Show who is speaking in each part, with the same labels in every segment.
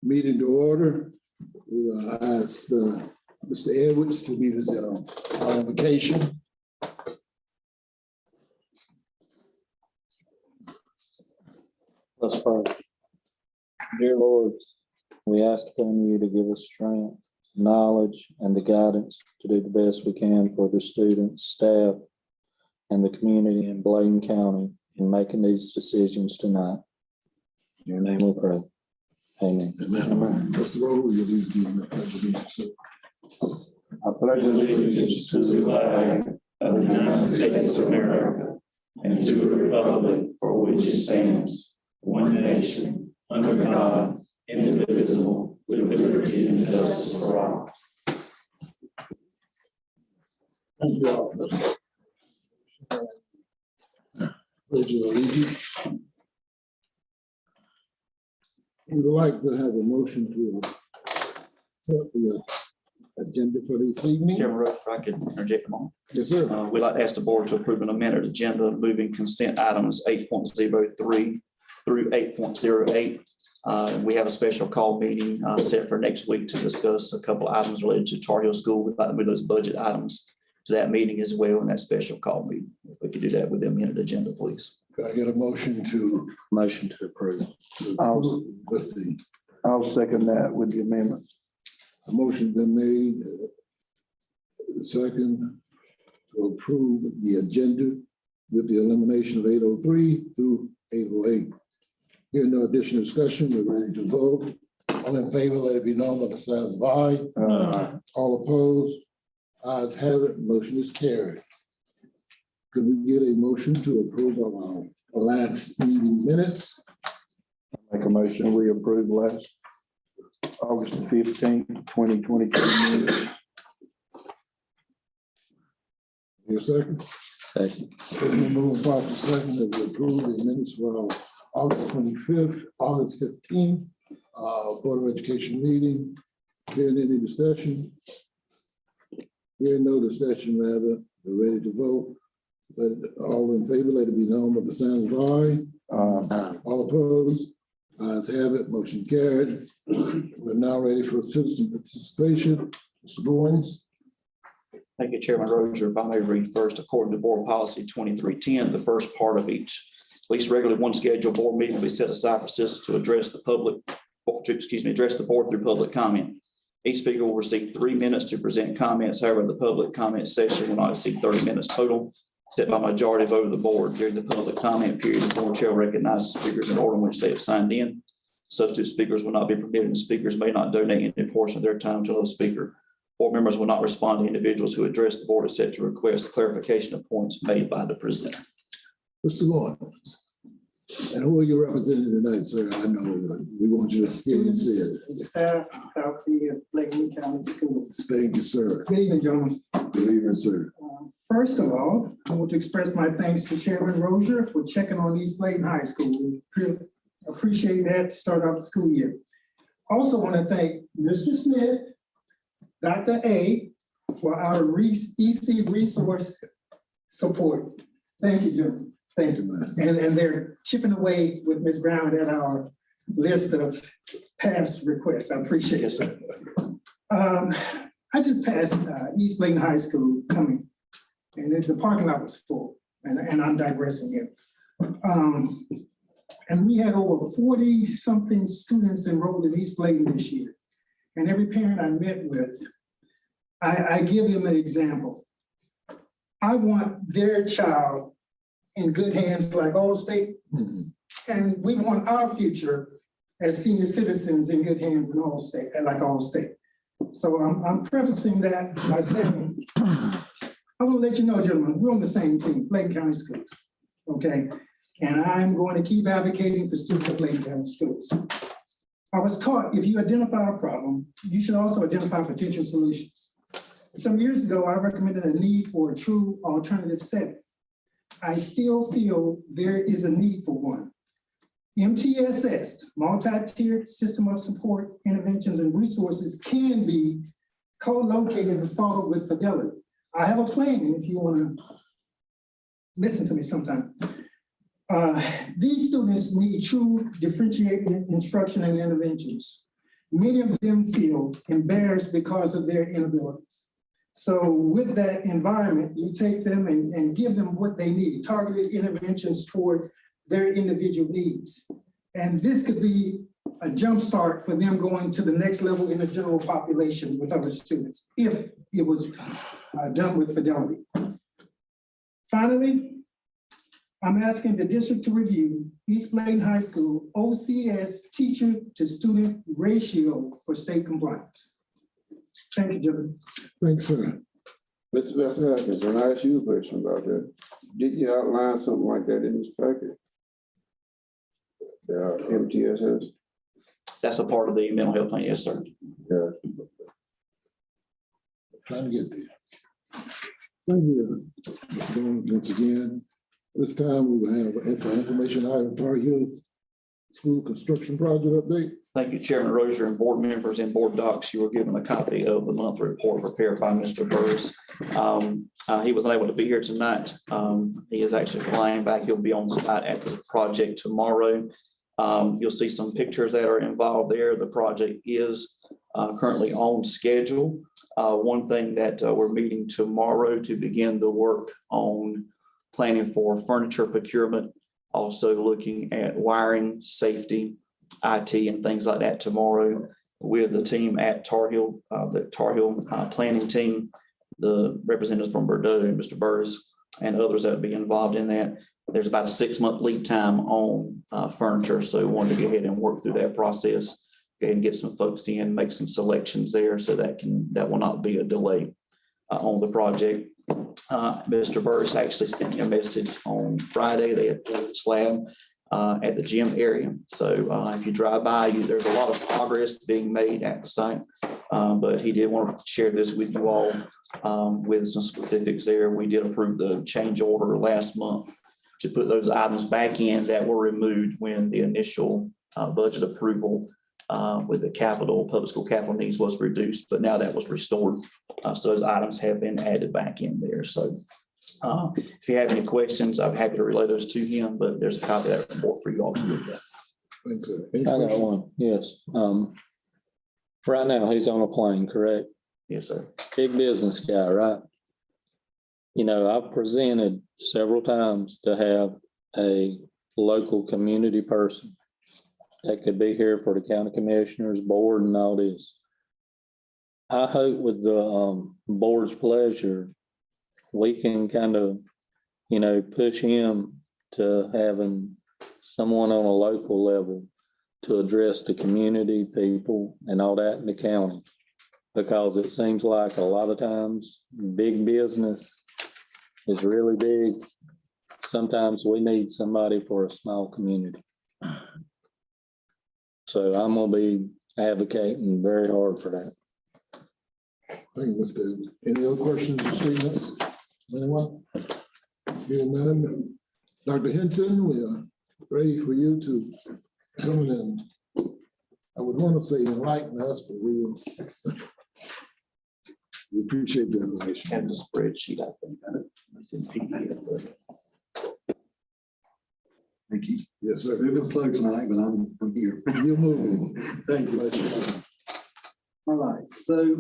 Speaker 1: Meeting to order. We ask Mr. Edwards to meet us on vacation.
Speaker 2: Let's pray. Dear Lord, we ask upon you to give us strength, knowledge, and the guidance to do the best we can for the students, staff, and the community in Bladen County in making these decisions tonight. In your name we pray. Amen.
Speaker 1: Amen. Mr. Rowe, will you lead the pledge of allegiance?
Speaker 3: I pledge allegiance to the flag of the United States of America and to the republic for which it stands, one nation, under God, indivisible, with liberty and justice for all.
Speaker 1: Thank you all. Pledge of allegiance. We would like to have a motion to set the agenda for this evening.
Speaker 4: Chairman Rush, if I could interject a moment.
Speaker 1: Yes, sir.
Speaker 4: We'd like to ask the board to approve an amended agenda moving consent items 8.03 through 8.08. We have a special call meeting set for next week to discuss a couple of items related to Tar Heel School. We'd like to move those budget items to that meeting as well in that special call meeting. If we could do that with the amended agenda, please.
Speaker 1: Could I get a motion to
Speaker 2: approve.
Speaker 3: I'll second that with the amendment.
Speaker 1: A motion been made, second, to approve the agenda with the elimination of 803 through 808. Hearing no additional discussion, we're ready to vote. All in favor, let it be known by the signs of aye. All opposed, ayes have it, motion is carried. Could we get a motion to approve of our last meeting minutes?
Speaker 3: Make a motion, we approve last August 15th, 2022.
Speaker 1: Your second?
Speaker 2: Second.
Speaker 1: It's been moved properly second that we approve the minutes for our August 25th, August 15th, Board of Education meeting. Hearing any discussion? Hearing no discussion, rather, we're ready to vote. Let all in favor, let it be known by the signs of aye. All opposed, ayes have it, motion carried. We're now ready for citizen participation. Mr. Goins.
Speaker 4: Thank you, Chairman Rozier. If I may read first, according to Board Policy 2310, the first part of each, at least regularly one scheduled board meeting will be set aside for citizens to address the public, address the board through public comment. Each speaker will receive 3 minutes to present comments. However, the public comment session will not exceed 30 minutes total, set by majority vote of the board. During the public comment period, the board shall recognize the speakers in order in which they have signed in. Substitute speakers will not be permitted, and speakers may not donate any portion of their time to another speaker. Board members will not respond to individuals who address the board except to request clarification of points made by the presenter.
Speaker 1: Mr. Goins. And who are you representing tonight, sir? I know we want you to say it.
Speaker 5: Staff out here at Bladen County Schools.
Speaker 1: Thank you, sir.
Speaker 5: Good evening, gentlemen.
Speaker 1: Good evening, sir.
Speaker 5: First of all, I want to express my thanks to Chairman Rozier for checking on East Bladen High School. We really appreciate that to start off the school year. Also want to thank Mr. Smith, Dr. A, for our EC resource support. Thank you, gentlemen. Thank you. And they're chipping away with Ms. Brown at our list of past requests. I appreciate it. I just passed East Bladen High School coming, and the parking lot was full, and I'm digressing here. And we had over 40-something students enrolled in East Bladen this year. And every parent I met with, I give them an example. I want their child in good hands like Allstate, and we want our future as senior citizens in good hands in Allstate, like Allstate. So I'm prefacing that by saying, I want to let you know, gentlemen, we're on the same team, Bladen County Schools, okay? And I'm going to keep advocating for students at Bladen County Schools. I was taught if you identify a problem, you should also identify potential solutions. Some years ago, I recommended a need for a true alternative setting. I still feel there is a need for one. MTSS, multi-tiered system of support, interventions, and resources can be co-located and followed with fidelity. I have a plan if you want to listen to me sometime. These students need true differentiated instruction and interventions. many of them feel embarrassed because of their inabilities. So with that environment, you take them and give them what they need, targeted interventions toward their individual needs. And this could be a jumpstart for them going to the next level in the general population with other students, if it was done with fidelity. Finally, I'm asking the district to review East Blaine High School OCS teacher to student ratio for state compliance. Thank you, gentlemen.
Speaker 1: Thanks, sir.
Speaker 6: Mr. Vassakis, can I ask you a question about that? Did you outline something like that in this packet? MTSS?
Speaker 4: That's a part of the mental health plan, yes, sir.
Speaker 6: Yeah.
Speaker 1: Trying to get there. Thank you, Mr. Jones, once again. This time we will have an information item, Tar Heels School Construction Project update.
Speaker 4: Thank you, Chairman Rozier and board members and board docs. You were given a copy of the monthly report prepared by Mr. Burris. He was unable to be here tonight. He is actually flying back. He'll be on site after the project tomorrow. You'll see some pictures that are involved there. The project is currently on schedule. One thing that we're meeting tomorrow to begin the work on planning for furniture procurement, also looking at wiring, safety, IT, and things like that tomorrow with the team at Tar Heel, the Tar Heel planning team, the representatives from Bordeaux and Mr. Burris and others that would be involved in that. There's about a 6-month lead time on furniture, so we wanted to go ahead and work through that process, go ahead and get some folks in, make some selections there, so that will not be a delay on the project. Mr. Burris actually sent me a message on Friday. They had poured the slab at the gym area. So if you drive by, there's a lot of progress being made at the site. But he did want to share this with you all with some specifics there. We did approve the change order last month to put those items back in that were removed when the initial budget approval with the public school capital needs was reduced, but now that was restored. So those items have been added back in there. So if you have any questions, I'm happy to relay those to him, but there's a copy of that report for you all to look at.
Speaker 1: Thanks, sir. Any
Speaker 2: I got
Speaker 1: questions?
Speaker 2: one, yes. Right now, he's on a plane, correct?
Speaker 4: Yes, sir.
Speaker 2: Big business guy, right? You know, I've presented several times to have a local community person that could be here for the county commissioners board and all this. I hope with the board's pleasure, we can kind of, you know, push him to having someone on a local level to address the community, people and all that in the county. Because it seems like a lot of times big business is really big. Sometimes we need somebody for a small community. So I'm gonna be advocating very hard for that.
Speaker 1: Thank you, Mr. Davis. Any other questions or statements? Anyone? Hearing none. Dr. Henson, we are ready for you to come in and, I would want to say enlighten us, but we will. We appreciate the information.
Speaker 4: And the spreadsheet, I think. It's in PDF, but
Speaker 7: Thank you.
Speaker 1: Yes, sir.
Speaker 7: Moving slow tonight, but I'm here.
Speaker 1: You're moving.
Speaker 7: Thank you. All right, so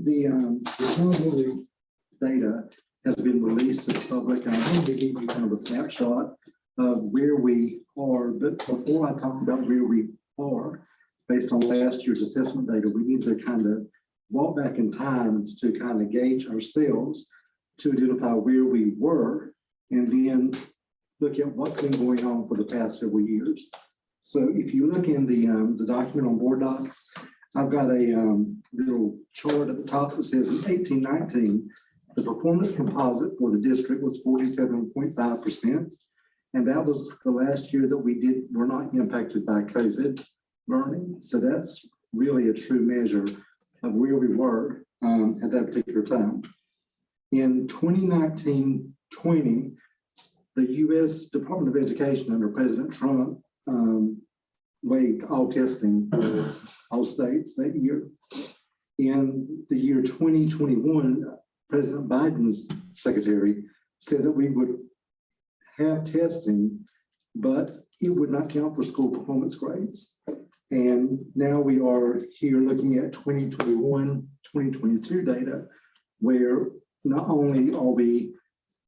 Speaker 7: the responsibility data has been released to the public, and I'm going to give you kind of a snapshot of where we are. But before I talk about where we are, based on last year's assessment data, we need to kind of walk back in time to kind of gauge ourselves to identify where we were, and then look at what's been going on for the past several years. So if you look in the document on board docs, I've got a little chart at the top that says in 1819, the performance composite for the district was 47.5%. And that was the last year that were not impacted by COVID learning. So that's really a true measure of where we were at that particular time. In 2019-20, the U.S. Department of Education under President Trump waived all testing for all states that year. In the year 2021, President Biden's secretary said that we would have testing, but it would not count for school performance grades. And now we are here looking at 2021, 2022 data, where not only are we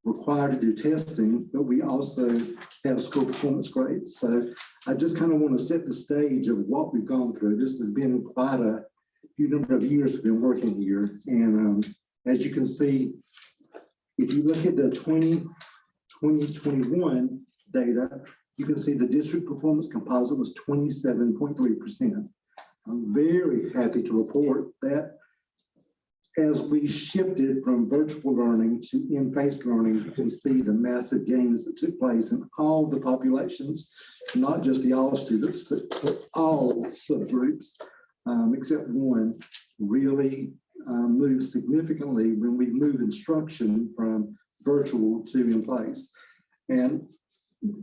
Speaker 7: required to do testing, but we also have school performance grades. So I just kind of want to set the stage of what we've gone through. This has been quite a few number of years we've been working here. And as you can see, if you look at the 2021 data, you can see the district performance composite was 27.3%. I'm very happy to report that as we shifted from virtual learning to in-face learning, you can see the massive gains that took place in all the populations, not just the all students, but all subgroups, except one, really moved significantly when we moved instruction from virtual to in place. And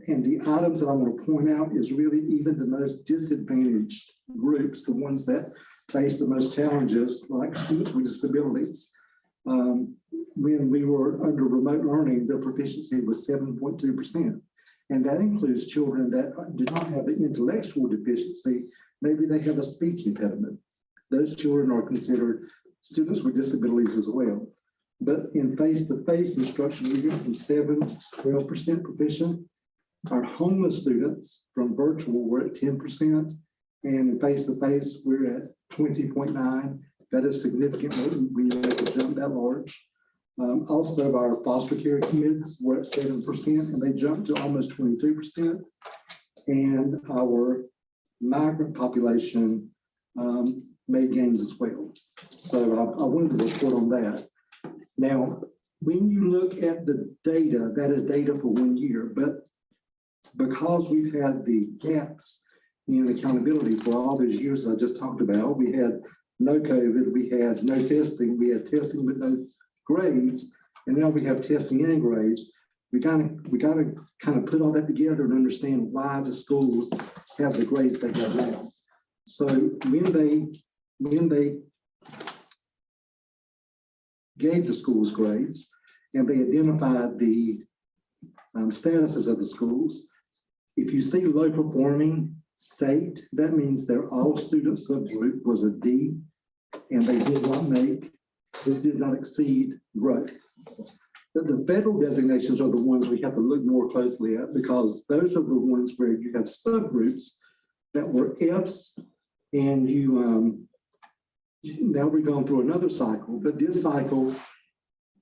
Speaker 7: the items that I want to point out is really even the most disadvantaged groups, the ones that face the most challenges, like students with disabilities. When we were under remote learning, their proficiency was 7.2%. And that includes children that do not have the intellectual deficiency. Maybe they have a speech impediment. Those children are considered students with disabilities as well. But in face-to-face instruction, we went from 7 to 12% proficient. Our homeless students from virtual were at 10%, and in face-to-face, we're at 20.9. That is significant when you make a jump that large. Also, our foster care kids were at 7%, and they jumped to almost 22%. And our migrant population made gains as well. So I wanted to report on that. Now, when you look at the data, that is data for 1 year, but because we've had the gaps in accountability for all those years that I just talked about, we had no COVID, we had no testing, we had testing with no grades, and now we have testing and grades. We got to kind of put all that together and understand why the schools have the grades they have now. So when they gave the schools grades and they identified the statuses of the schools, if you see low performing state, that means their all student subgroup was a D, and they did not exceed growth. But the federal designations are the ones we have to look more closely at, because those are the ones where you have subgroups that were Fs, and now we're going through another cycle, but this cycle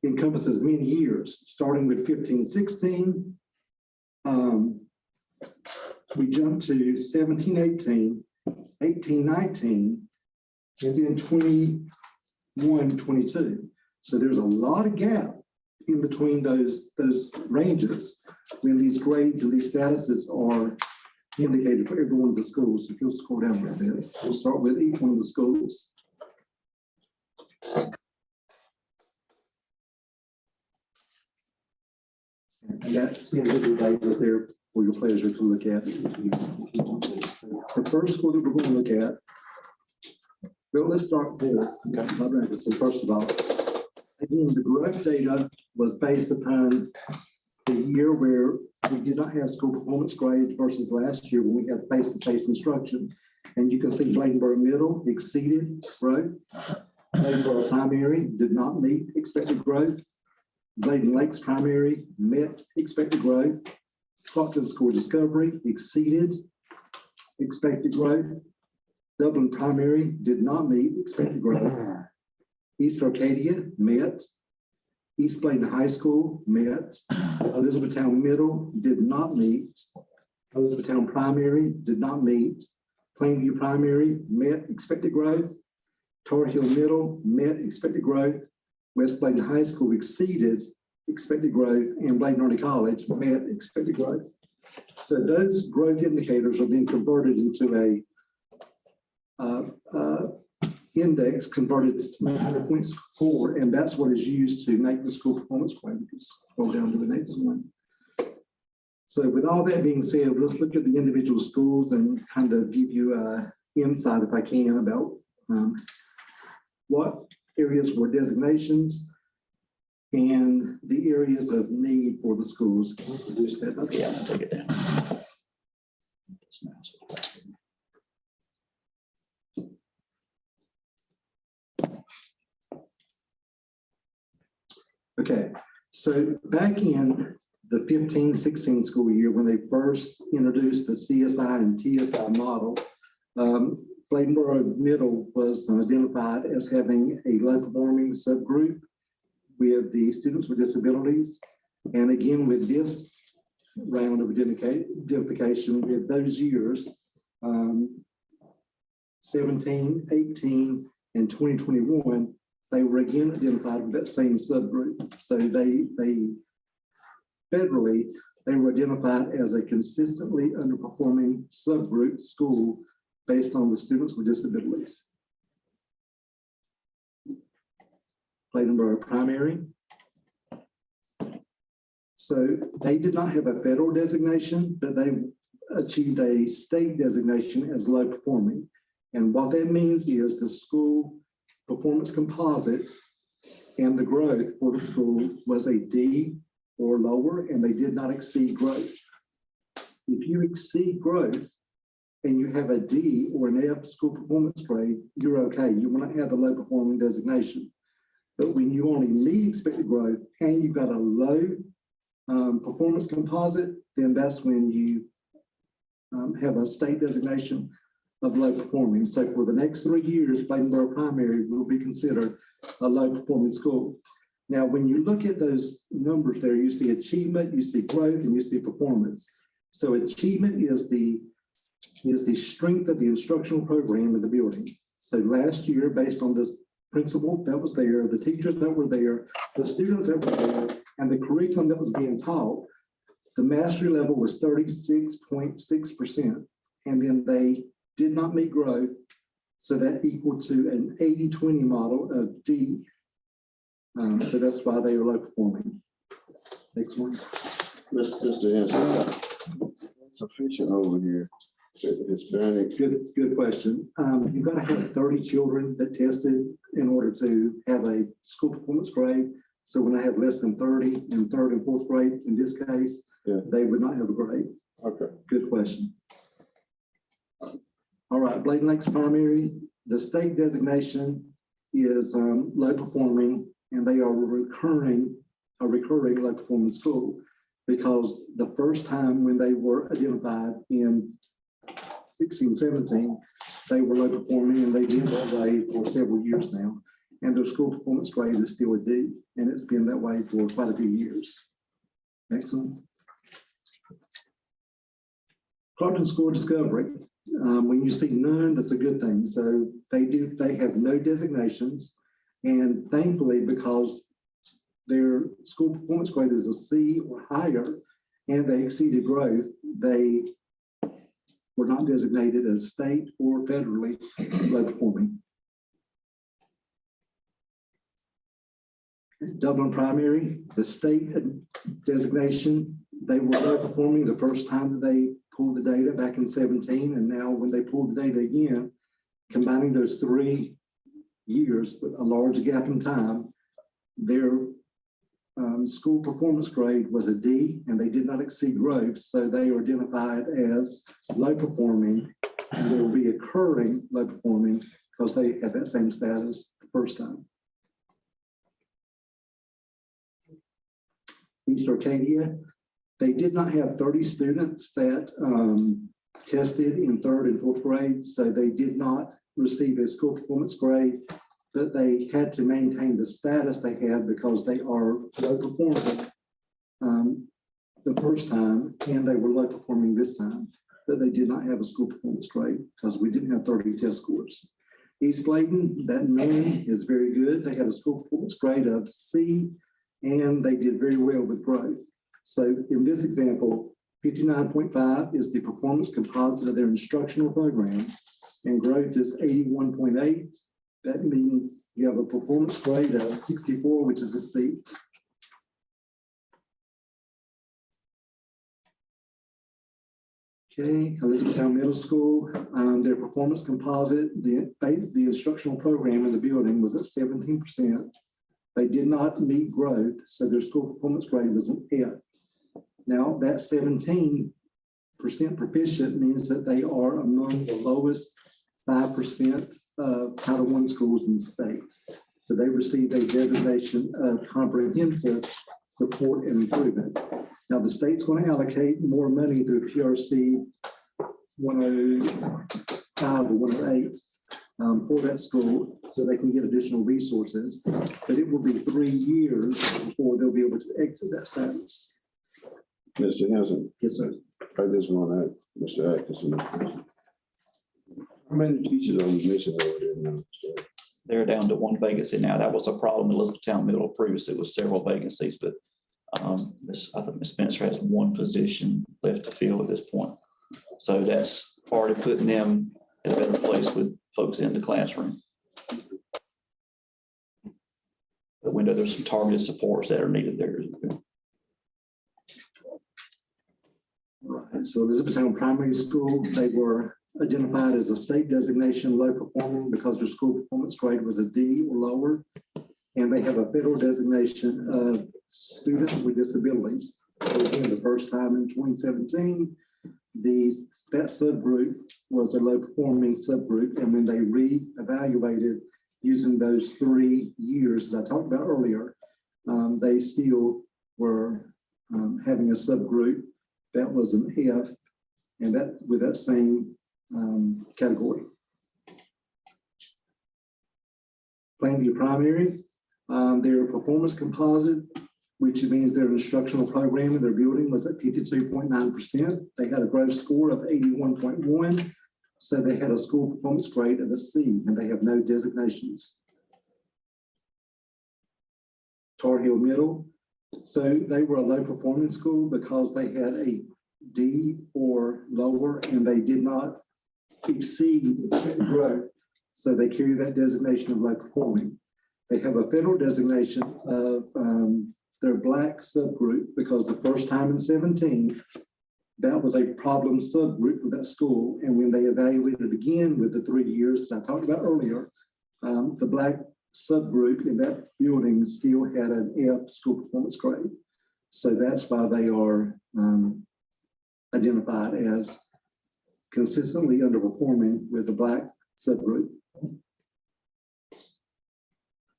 Speaker 7: encompasses many years, starting with 15-16. We jumped to 17-18, 18-19, and then 21-22. So there's a lot of gap in between those ranges when these grades and these statuses are indicated for every one of the schools. If you'll scroll down a bit, we'll start with each one of the schools. And that individual data is there for your pleasure to look at. The first school that we're going to look at, well, let's start there. Okay. So first of all, again, the growth data was based upon the year where we did not have school performance grades versus last year when we had face-to-face instruction. And you can see Bladenboro Middle exceeded growth. Bladenboro Primary did not meet expected growth. Bladen Lakes Primary met expected growth. Clarkton School Discovery exceeded expected growth. Dublin Primary did not meet expected growth. East Arcadia met. East Bladen High School met. Elizabethtown Middle did not meet. Elizabethtown Primary did not meet. Plainview Primary met expected growth. Tar Heel Middle met expected growth. West Bladen High School exceeded expected growth, and Bladen Early College met expected growth. So those growth indicators are being converted into a index converted to 100 point score, and that's what is used to make the school performance grade. You can scroll down to the next one. So with all that being said, let's look at the individual schools and kind of give you an insight, if I can, about what areas were designations and the areas of need for the schools. Can we produce that?
Speaker 4: Yeah, I'll take it down.
Speaker 7: Okay, so back in the 15-16 school year, when they first introduced the CSI and TSI model, Bladenboro Middle was identified as having a low-performing subgroup with the students with disabilities. And again, with this round of identification with those years, 17, 18, and 2021, they were again identified with that same subgroup. So they federally, they were identified as a consistently underperforming subgroup school based on the students with disabilities. Bladenboro Primary. So they did not have a federal designation, but they achieved a state designation as low performing. And what that means is the school performance composite and the growth for the school was a D or lower, and they did not exceed growth. If you exceed growth and you have a D or an F school performance grade, you're okay. You will not have the low performing designation. But when you only meet expected growth and you've got a low performance composite, then that's when you have a state designation of low performing. So for the next 3 years, Bladenboro Primary will be considered a low performing school. Now, when you look at those numbers there, you see achievement, you see growth, and you see performance. So achievement is the strength of the instructional program in the building. So last year, based on this principal that was there, the teachers that were there, the students that were there, and the curriculum that was being taught, the mastery level was 36.6%. And then they did not meet growth. So that equal to an 80-20 model of D. So that's why they are low performing. Next one.
Speaker 6: Mr. Answer. Sufficient over here. Hispanic.
Speaker 7: Good question. You've got to have 30 children that tested in order to have a school performance grade. So when I have less than 30 in third and fourth grade, in this case, they would not have a grade.
Speaker 6: Okay.
Speaker 7: Good question. All right, Bladen Lakes Primary, the state designation is low performing, and they are a recurring low performing school, because the first time when they were identified in 16, 17, they were low performing, and they've been that way for several years now. And their school performance grade is still a D, and it's been that way for quite a few years. Excellent. Clarkton School Discovery. When you see none, that's a good thing. So they have no designations, and thankfully, because their school performance grade is a C or higher, and they exceeded growth, they were not designated as state or federally low performing. Dublin Primary, the state designation, they were low performing the first time that they pulled the data back in 17, and now when they pulled the data again, combining those 3 years with a large gap in time, their school performance grade was a D, and they did not exceed growth, so they are identified as low performing, and they will be occurring low performing because they had that same status the first time. East Arcadia, they did not have 30 students that tested in third and fourth grade, so they did not receive a school performance grade, but they had to maintain the status they had because they are low performing the first time, and they were low performing this time, but they did not have a school performance grade because we didn't have 30 test scores. East Bladen, that name is very good. They had a school performance grade of C, and they did very well with growth. So in this example, 59.5 is the performance composite of their instructional program, and growth is 81.8. That means you have a performance grade of 64, which is a C. Okay, Elizabethtown Middle School, their performance composite, the instructional program in the building was at 17%. They did not meet growth, so their school performance grade was an F. Now, that 17% proficient means that they are among the lowest 5% of Title I schools in the state. So they received a designation of comprehensive support and improvement. Now, the state's going to allocate more money through PRC 105 or 108 for that school so they can get additional resources. But it will be 3 years before they'll be able to exit that status.
Speaker 6: Mr. Henson,
Speaker 7: Yes, sir.
Speaker 6: I just want to ask Mr. Atkinson. How many teachers are we missing over there now?
Speaker 4: They're down to 1 vacancy now. That was a problem in Elizabethtown Middle. Previously, it was several vacancies, but I think Ms. Spencer has 1 position left to fill at this point. So that's already putting them in a better place with folks in the classroom. But we know there's some targeted supports that are needed there.
Speaker 7: Right. So Elizabethtown Primary School, they were identified as a state designation low performing because their school performance grade was a D or lower. And they have a federal designation of students with disabilities. So again, the first time in 2017, that subgroup was a low performing subgroup. And when they re-evaluated using those 3 years that I talked about earlier, they still were having a subgroup that was an F, and that with that same category. Plainview Primary, their performance composite, which means their instructional program in their building was at 52.9%. They had a gross score of 81.1. So they had a school performance grade of a C, and they have no designations. Tar Heel Middle, so they were a low performing school because they had a D or lower, and they did not exceed expected growth. So they carry that designation of low performing. They have a federal designation of their Black subgroup because the first time in 17, that was a problem subgroup for that school. And when they evaluated again with the 3 years that I talked about earlier, the Black subgroup in that building still had an F school performance grade. So that's why they are identified as consistently underperforming with the Black subgroup.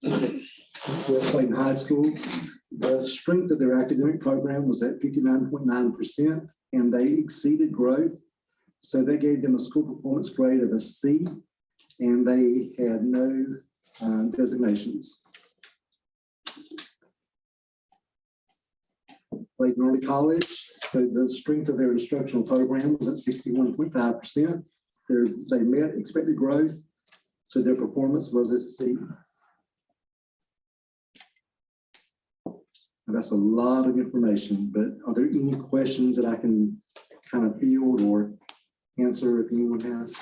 Speaker 7: West Clayton High School, the strength of their academic program was at 59.9%, and they exceeded growth. So they gave them a school performance grade of a C, and they had no designations. Clayton Early College, so the strength of their instructional program was at 61.5%. They met expected growth, so their performance was a C. Now, that's a lot of information, but are there any questions that I can kind of field or answer if anyone has?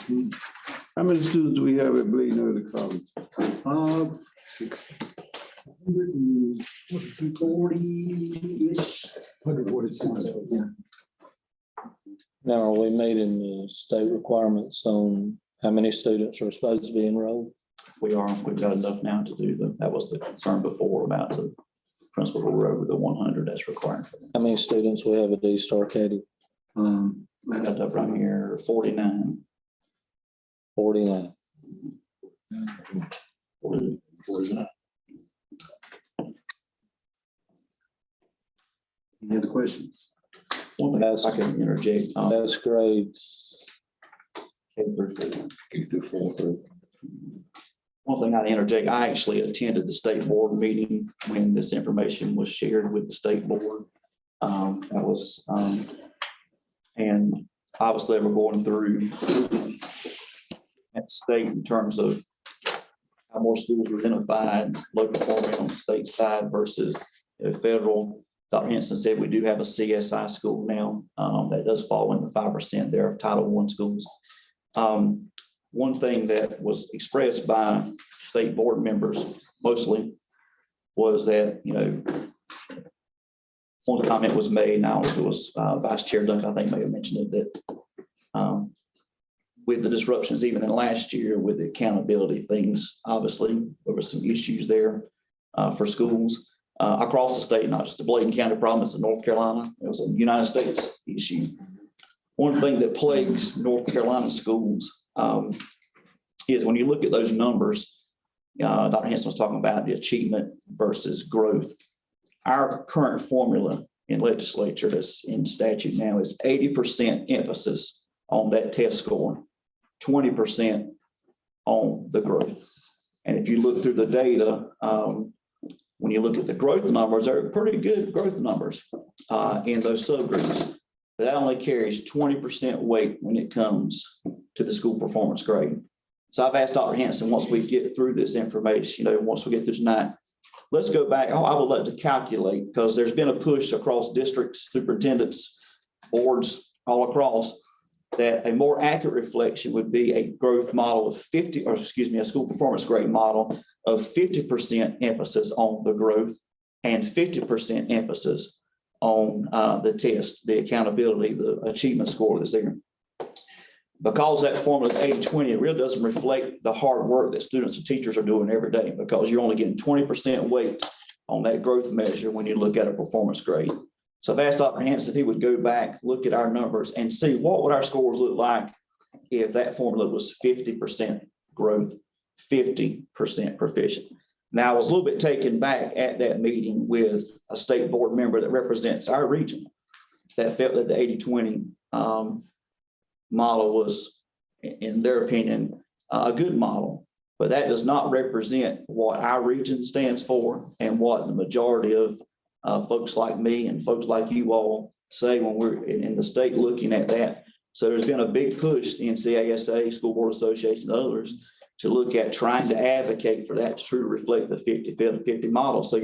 Speaker 6: How many students do we have at Bladen Early College?
Speaker 5: 140-ish.
Speaker 1: 146.
Speaker 5: Yeah.
Speaker 2: Now, are we meeting the state requirements on how many students are supposed to be enrolled?
Speaker 4: We've got enough now to do that was the concern before about the principal who were over the 100 that's required for them.
Speaker 2: How many students we have at East Arcadia?
Speaker 4: I got that right here, 49.
Speaker 2: 49.
Speaker 4: 49.
Speaker 7: Any other questions?
Speaker 4: One thing I can interject.
Speaker 2: That's grades
Speaker 4: K through 4.
Speaker 2: K through 4.
Speaker 4: One thing I'd interject, I actually attended the state board meeting when this information was shared with the state board. And obviously we're going through at state in terms of how more schools were identified, local performing on the state side versus federal. Dr. Henson said we do have a CSI school now that does fall in the 5% there of Title I schools. One thing that was expressed by state board members mostly was that, one comment was made, now it was Vice Chair Duncan, I think may have mentioned it, that with the disruptions even in last year with the accountability things, obviously there were some issues there for schools across the state, not just the Bladen County problem, it's in North Carolina. It was a United States issue. One thing that plagues North Carolina schools is when you look at those numbers, Dr. Henson was talking about the achievement versus growth. Our current formula in legislature that's in statute now is 80% emphasis on that test score, 20% on the growth. And if you look through the data, when you look at the growth numbers, they're pretty good growth numbers in those subgroups. But that only carries 20% weight when it comes to the school performance grade. So I've asked Dr. Henson, once we get through this information, once we get through tonight, let's go back. I would like to calculate, because there's been a push across districts, superintendents, boards all across, that a more accurate reflection would be a growth model of a school performance grade model of 50% emphasis on the growth and 50% emphasis on the test, the accountability, the achievement score that's there. Because that formula is 80-20, it really doesn't reflect the hard work that students and teachers are doing every day, because you're only getting 20% weight on that growth measure when you look at a performance grade. So I've asked Dr. Henson if he would go back, look at our numbers and see what would our scores look like if that formula was 50% growth, 50% proficient. Now, I was a little bit taken back at that meeting with a state board member that represents our region that felt that the 80-20 model was, in their opinion, a good model, but that does not represent what our region stands for and what the majority of folks like me and folks like you all say when we're in the state looking at that. So there's been a big push, the NCASA, School Board Association, and others, to look at trying to advocate for that to truly reflect the 50-50 model. So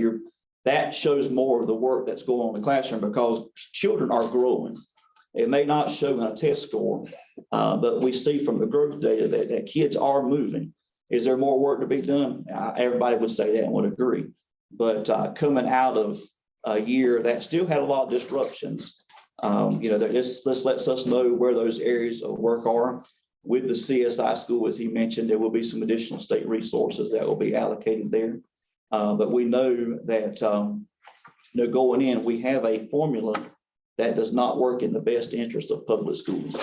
Speaker 4: that shows more of the work that's going on in the classroom, because children are growing. It may not show in a test score, but we see from the growth data that kids are moving. Is there more work to be done? Everybody would say that and would agree. But coming out of a year that still had a lot of disruptions, this lets us know where those areas of work are. With the CSI school, as he mentioned, there will be some additional state resources that will be allocated there. But we know that going in, we have a formula that does not work in the best interest of public schools.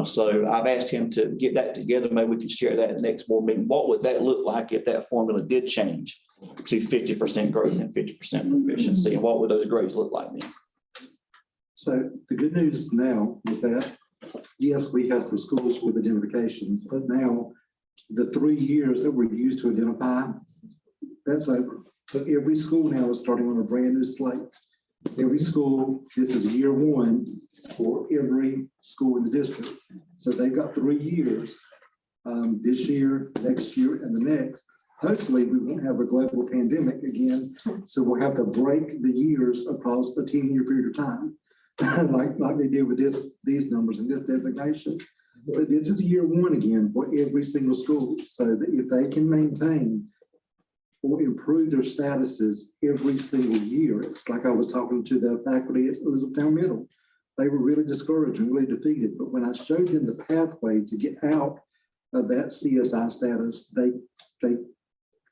Speaker 4: So I've asked him to get that together. Maybe we can share that at the next board meeting. What would that look like if that formula did change to 50% growth and 50% proficiency? And what would those grades look like then?
Speaker 7: So the good news now is that, yes, we have some schools with identifications, but now the 3 years that we're used to identify, that's over. So every school now is starting on a brand new slate. Every school, this is year one for every school in the district. So they've got 3 years, this year, next year, and the next. Hopefully, we won't have a global pandemic again. So we'll have to break the years across a 10-year period of time, like they did with these numbers and this designation. But this is year one again for every single school. So that if they can maintain or improve their statuses every single year, it's like I was talking to the faculty at Elizabethtown Middle. They were really discouraged and really defeated. But when I showed them the pathway to get out of that CSI status, they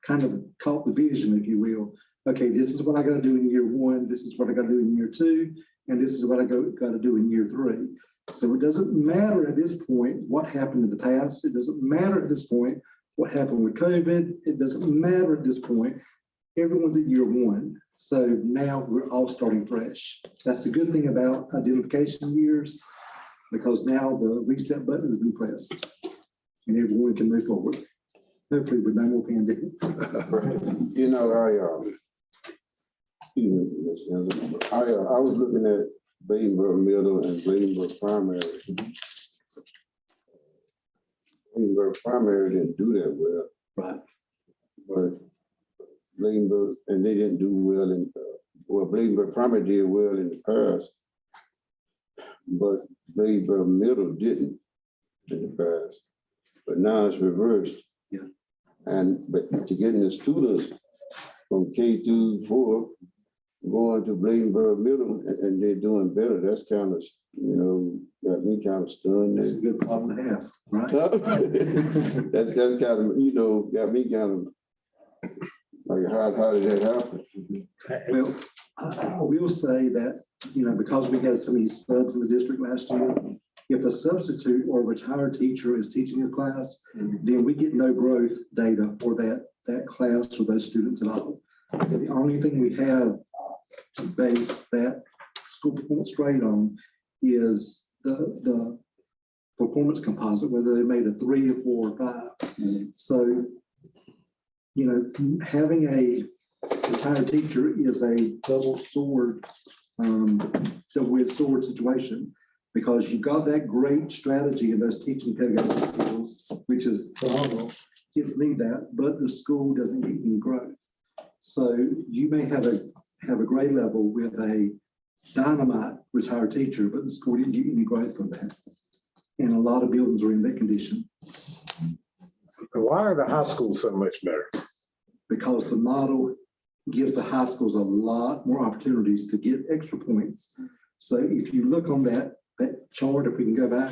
Speaker 7: kind of caught the vision, if you will. Okay, this is what I got to do in year one. This is what I got to do in year two. And this is what I got to do in year three. So it doesn't matter at this point what happened in the past. It doesn't matter at this point what happened with COVID. It doesn't matter at this point. Everyone's at year one. So now we're all starting fresh. That's the good thing about identification years, because now the reset button has been pressed and everyone can move forward. Hopefully with no more pandemics.
Speaker 6: I was looking at Bladenburg Middle and Bladenburg Primary. Bladenburg Primary didn't do that well.
Speaker 7: Right.
Speaker 6: But Bladenburg, and they didn't do well in, Bladenburg Primary did well in the past, but Bladenburg Middle didn't in the past. But now it's reversed.
Speaker 7: Yeah.
Speaker 6: But to getting the students from K through 4 going to Bladenburg Middle and they're doing better, that's kind of, got me kind of stunned.
Speaker 7: That's a good problem to have, right?
Speaker 6: That's kind of, got me kind of like, how did that happen?
Speaker 7: Well, I will say that, because we had so many subs in the district last year, if a substitute or retired teacher is teaching a class, then we get no growth data for that that class or those students at all. The only thing we have to base that school performance grade on is the performance composite, whether they made a 3 or 4 or 5. So, you know, having a retired teacher is a double-edged sword situation, because you've got that great strategy in those teaching pedagogy skills, which is phenomenal. Kids need that, but the school doesn't get any growth. So you may have a grade level with a dynamite retired teacher, but the school didn't get any growth from that. And a lot of buildings are in that condition.
Speaker 8: Why are the high schools so much better?
Speaker 7: Because the model gives the high schools a lot more opportunities to get extra points. So if you look on that chart, if we can go back,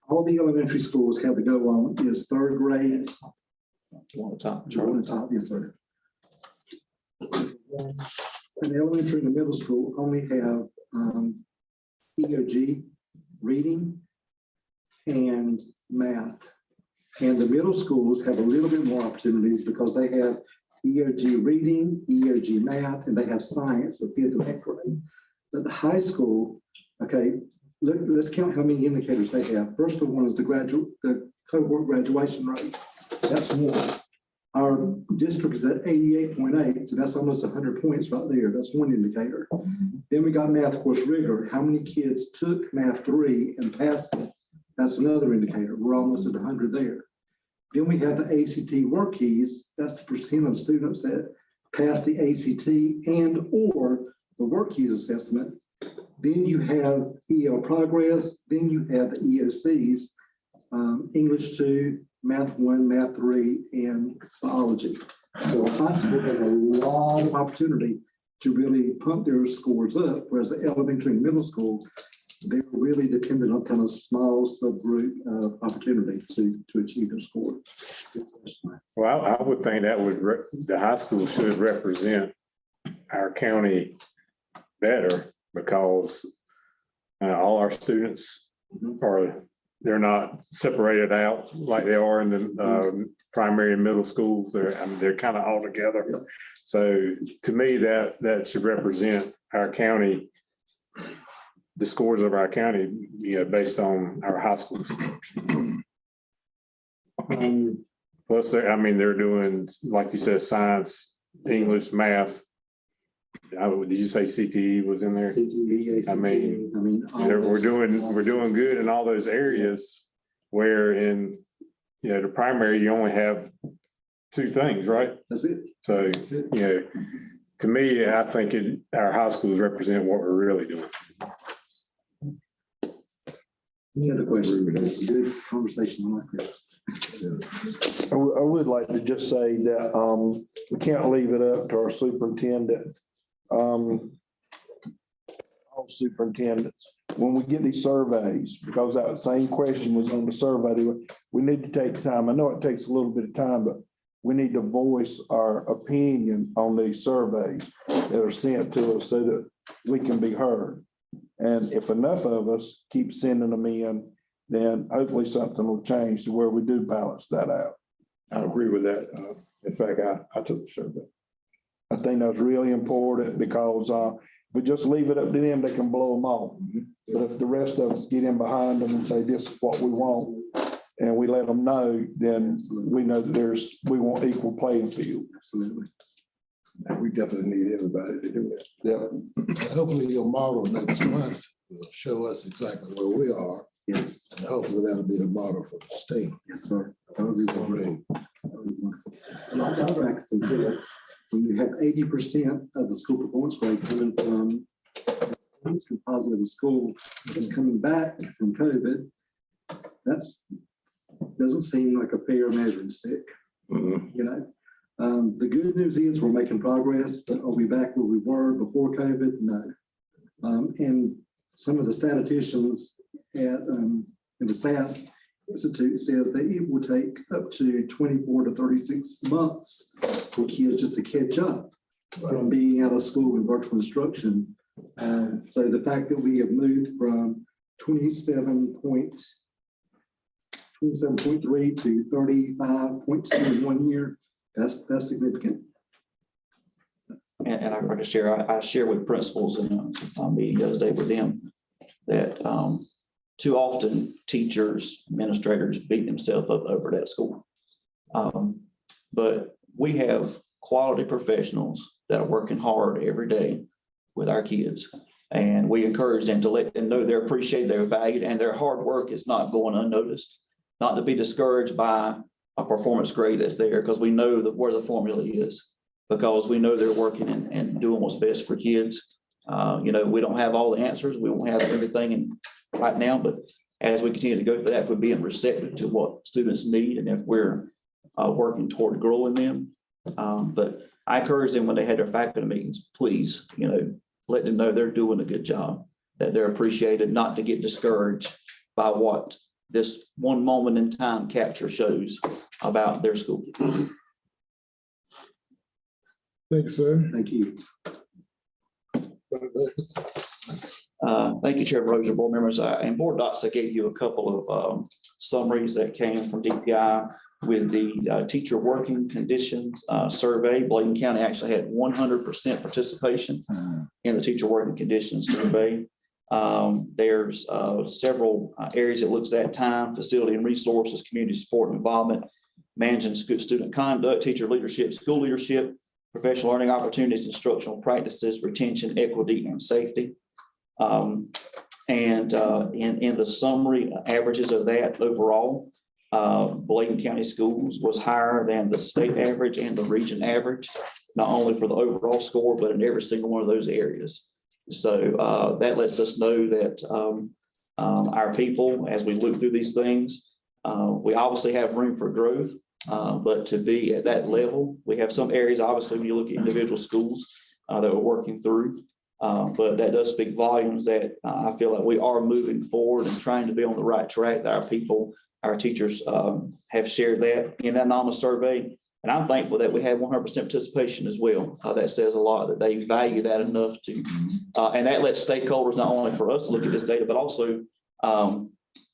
Speaker 7: all the elementary schools have to go on is 3rd grade.
Speaker 4: On the top.
Speaker 7: On the top, yes, sir. And the elementary and the middle school only have EOG, reading, and math. And the middle schools have a little bit more opportunities because they have EOG reading, EOG math, and they have science at 5th and 8th grade. But the high school, okay, let's count how many indicators they have. First one is the cohort graduation rate. That's 1. Our district is at 88.8, so that's almost 100 points right there. That's 1 indicator. Then we got math course rigor. How many kids took math 3 and passed it? That's another indicator. We're almost at 100 there. Then we have the ACT work keys. That's the percent of students that pass the ACT and or the work keys assessment. Then you have EL progress. Then you have the EOCs, English 2, Math 1, Math 3, and biology. So high school has a lot of opportunity to really pump their scores up, whereas the elementary and middle school, they're really dependent on kind of small subgroup opportunity to achieve their score.
Speaker 8: Well, I would think that the high school should represent our county better, because all our students they're not separated out like they are in the primary and middle schools. They're kind of all together.
Speaker 7: Yep.
Speaker 8: So to me, that should represent our county, the scores of our county, based on our high school scores. Plus, they're doing, like you said, science, English, math. Did you say CTE was in there?
Speaker 7: CTE, ACT,
Speaker 8: We're doing good in all those areas, where in the primary you only have 2 things, right?
Speaker 7: That's it.
Speaker 8: So to me, I think our high schools represent what we're really doing.
Speaker 7: Any other questions? Good conversation like this.
Speaker 9: I would like to just say that we can't leave it up to our superintendent. All superintendents, when we get these surveys, because that same question was on the survey, we need to take time. I know it takes a little bit of time, but we need to voice our opinion on these surveys that are sent to us so that we can be heard. And if enough of us keep sending them in, then hopefully something will change to where we do balance that out.
Speaker 8: I agree with that. In fact, I took the survey.
Speaker 9: I think that's really important, because if we just leave it up to them, they can blow them off. But if the rest of us get in behind them and say, this is what we want, and we let them know, then we know that we want equal playing field.
Speaker 7: Absolutely.
Speaker 8: And we definitely need everybody to do that.
Speaker 9: Yeah.
Speaker 1: Hopefully your model next month will show us exactly where we are.
Speaker 7: Yes.
Speaker 1: And hopefully that'll be the model for the state.
Speaker 7: Yes, sir. That would be
Speaker 1: So
Speaker 7: wonderful.
Speaker 1: great.
Speaker 7: That would be wonderful. And on top of that, consider when you have 80% of the school performance grade coming from the composite of the school is coming back from COVID, doesn't seem like a fair measuring stick. The good news is we're making progress, but are we back where we were before COVID? No. And some of the statisticians in the SAS Institute says that it will take up to 24 to 36 months for kids just to catch up from being out of school in virtual instruction. So the fact that we have moved from 27.8 27.3 to 35.2 in 1 year. That's significant.
Speaker 4: And I can share, I share with principals in a meeting the other day with them that too often teachers, administrators beat themselves up over that school. But we have quality professionals that are working hard every day with our kids. And we encourage them to let them know they're appreciated, they're valued, and their hard work is not going unnoticed. Not to be discouraged by a performance grade that's there, because we know where the formula is, because we know they're working and doing what's best for kids. We don't have all the answers. We won't have everything right now, but as we continue to go through that, if we're being receptive to what students need and if we're working toward growing them. But I encourage them when they had their faculty meetings, please, let them know they're doing a good job, that they're appreciated, not to get discouraged by what this one moment in time capture shows about their school.
Speaker 1: Thank you, sir.
Speaker 7: Thank you.
Speaker 4: Thank you, Chairman Roser, board members, and board docs. I gave you a couple of summaries that came from DPI with the teacher working conditions survey. Bladen County actually had 100% participation in the teacher working conditions survey. There's several areas it looks at: time, facility and resources, community support and involvement, managing student conduct, teacher leadership, school leadership, professional learning opportunities, instructional practices, retention, equity, and safety. In the summary averages of that overall, Bladen County Schools was higher than the state average and the region average, not only for the overall score, but in every single one of those areas. So that lets us know that our people, as we look through these things, we obviously have room for growth, but to be at that level, we have some areas, obviously, when you look at individual schools that we're working through, but that does speak volumes that I feel like we are moving forward and trying to be on the right track, that our people, our teachers have shared that in that anonymous survey. And I'm thankful that we had 100% participation as well. That says a lot, that they value that enough to, and that lets stakeholders, not only for us to look at this data, but also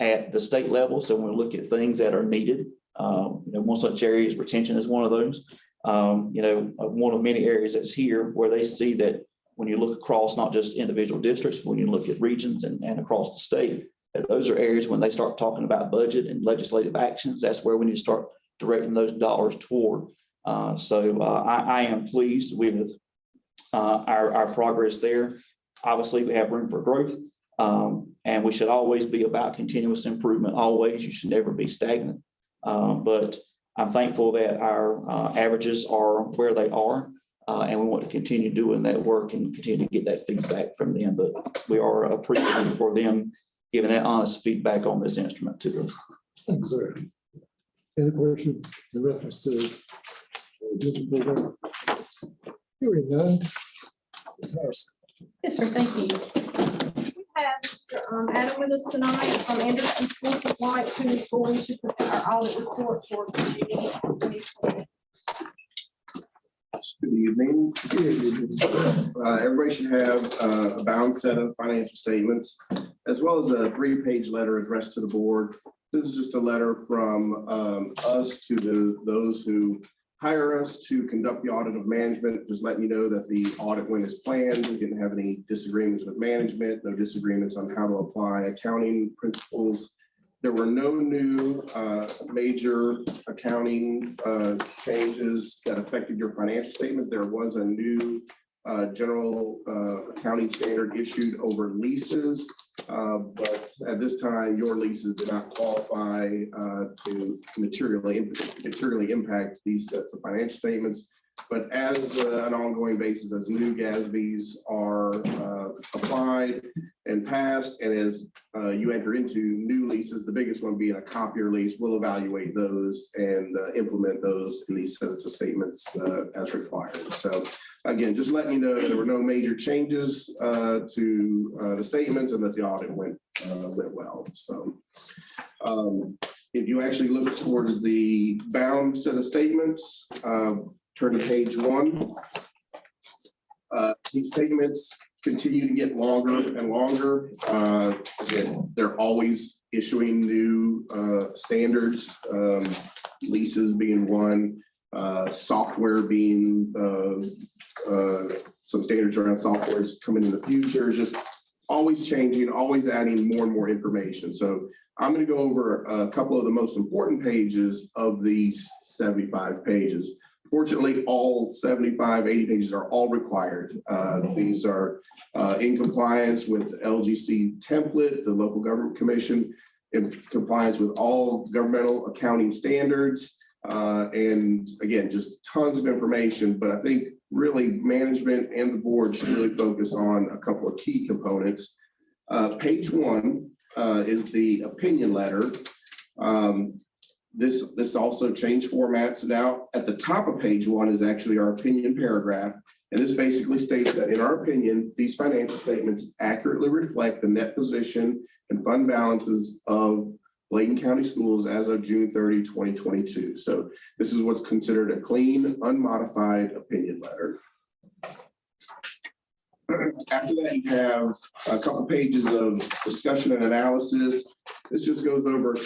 Speaker 4: at the state level. So when we look at things that are needed, one such area is retention is one of those. One of many areas that's here where they see that when you look across not just individual districts, but when you look at regions and across the state, that those are areas when they start talking about budget and legislative actions, that's where we need to start directing those dollars toward. I am pleased with our progress there. Obviously, we have room for growth, and we should always be about continuous improvement. Always, you should never be stagnant. But I'm thankful that our averages are where they are, and we want to continue doing that work and continue to get that feedback from them. But we are appreciative for them giving that honest feedback on this instrument to us.
Speaker 1: Thanks, sir. Any question in reference to digital program? Hearing none. Ms. Harrison.
Speaker 10: Yes, sir. Thank you. We have Mr. Adam with us tonight from Anderson Smith and White, who is going to prepare our audit report for the year 2020.
Speaker 11: Good evening. Everybody should have a bound set of financial statements, as well as a 3-page letter addressed to the board. This is just a letter from us to those who hire us to conduct the audit of management. Just letting you know that the audit went as planned. We didn't have any disagreements with management, no disagreements on how to apply accounting principles. There were no new major accounting changes that affected your financial statement. There was a new general accounting standard issued over leases, but at this time, your leases did not qualify to materially impact these sets of financial statements. But as an ongoing basis, as new GASBs are applied and passed, and as you enter into new leases, the biggest one being a copier lease, we'll evaluate those and implement those in these sets of statements as required. So again, just letting you know that there were no major changes to the statements and that the audit went well. So if you actually look towards the bound set of statements, turn to page 1. These statements continue to get longer and longer. Again, they're always issuing new standards, leases being one, software being some standards around software is coming in the future. It's just always changing, always adding more and more information. So I'm going to go over a couple of the most important pages of these 75 pages. Fortunately, all 75, 80 pages are all required. These are in compliance with LGC template, the Local Government Commission, in compliance with all governmental accounting standards. And again, just tons of information, but I think really management and the board should really focus on a couple of key components. Page 1 is the opinion letter. This also changed formats. So now at the top of page 1 is actually our opinion paragraph. And this basically states that in our opinion, these financial statements accurately reflect the net position and fund balances of Bladen County Schools as of June 30, 2022. So this is what's considered a clean, unmodified opinion letter. After that, you have a couple pages of discussion and analysis. This just goes over a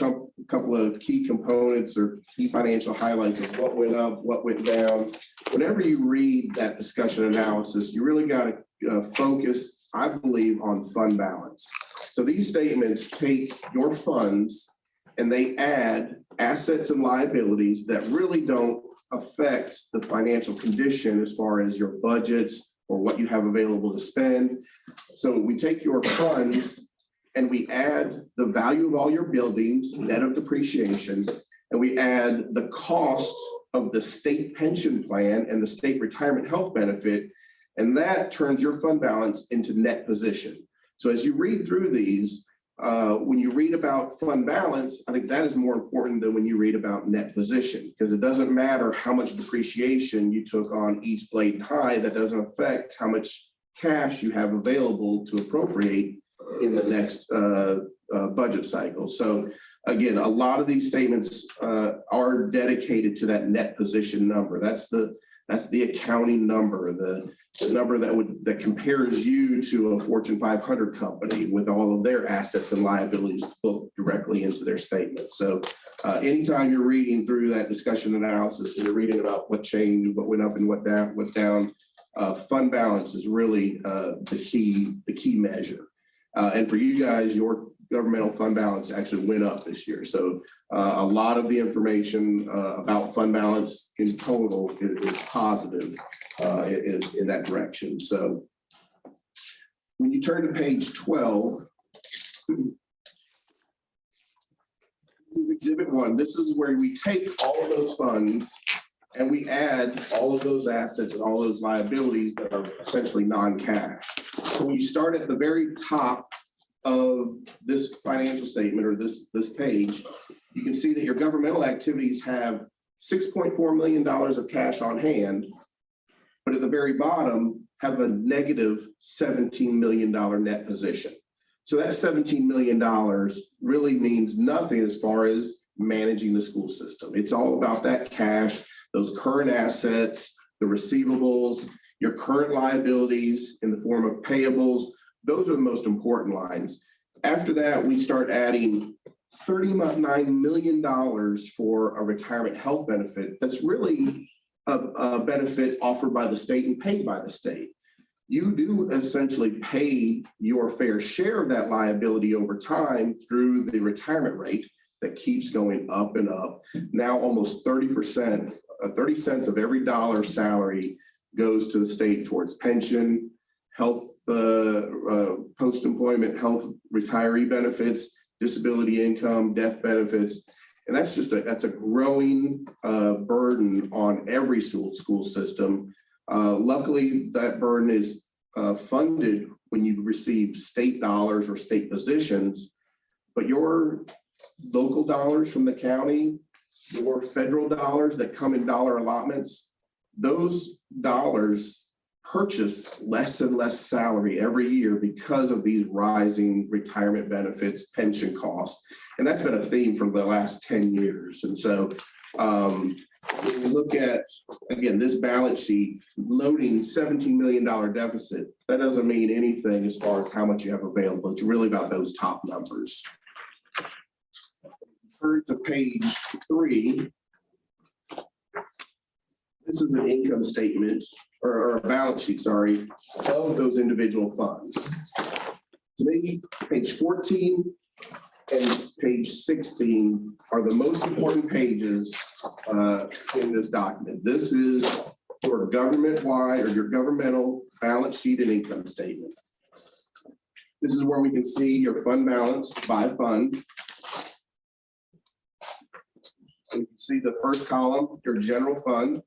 Speaker 11: couple of key components or key financial highlights of what went up, what went down. Whenever you read that discussion analysis, you really got to focus, I believe, on fund balance. So these statements take your funds and they add assets and liabilities that really don't affect the financial condition as far as your budgets or what you have available to spend. So we take your funds and we add the value of all your buildings, net of depreciation, and we add the cost of the state pension plan and the state retirement health benefit, and that turns your fund balance into net position. So as you read through these, when you read about fund balance, I think that is more important than when you read about net position, because it doesn't matter how much depreciation you took on East Bladen High, that doesn't affect how much cash you have available to appropriate in the next budget cycle. So again, a lot of these statements are dedicated to that net position number. That's the accounting number, the number that compares you to a Fortune 500 company with all of their assets and liabilities booked directly into their statement. So anytime you're reading through that discussion analysis and you're reading about what changed, what went up and what down, fund balance is really the key measure. And for you guys, your governmental fund balance actually went up this year. So a lot of the information about fund balance in total is positive in that direction. So when you turn to page 12, this is Exhibit 1. This is where we take all of those funds and we add all of those assets and all those liabilities that are essentially non-cash. So when you start at the very top of this financial statement or this page, you can see that your governmental activities have $6.4 million of cash on hand, but at the very bottom have a negative $17 million net position. So that $17 million really means nothing as far as managing the school system. It's all about that cash, those current assets, the receivables, your current liabilities in the form of payables. Those are the most important lines. After that, we start adding $39 million for a retirement health benefit. That's really a benefit offered by the state and paid by the state. You do essentially pay your fair share of that liability over time through the retirement rate that keeps going up and up. Now almost 30%, 30 cents of every dollar salary goes to the state towards pension, health, post-employment health retiree benefits, disability income, death benefits. And that's a growing burden on every school system. Luckily, that burden is funded when you receive state dollars or state positions, but your local dollars from the county, your federal dollars that come in dollar allotments, those dollars purchase less and less salary every year because of these rising retirement benefits, pension costs. And that's been a theme for the last 10 years. And so when you look at, again, this balance sheet loading $17 million deficit, that doesn't mean anything as far as how much you have available. It's really about those top numbers. Turn to page 3. This is an income statement or a balance sheet, sorry, of those individual funds. To me, page 14 and page 16 are the most important pages in this document. This is your government-wide or your governmental balance sheet and income statement. This is where we can see your fund balance by fund. So you can see the first column, your general fund.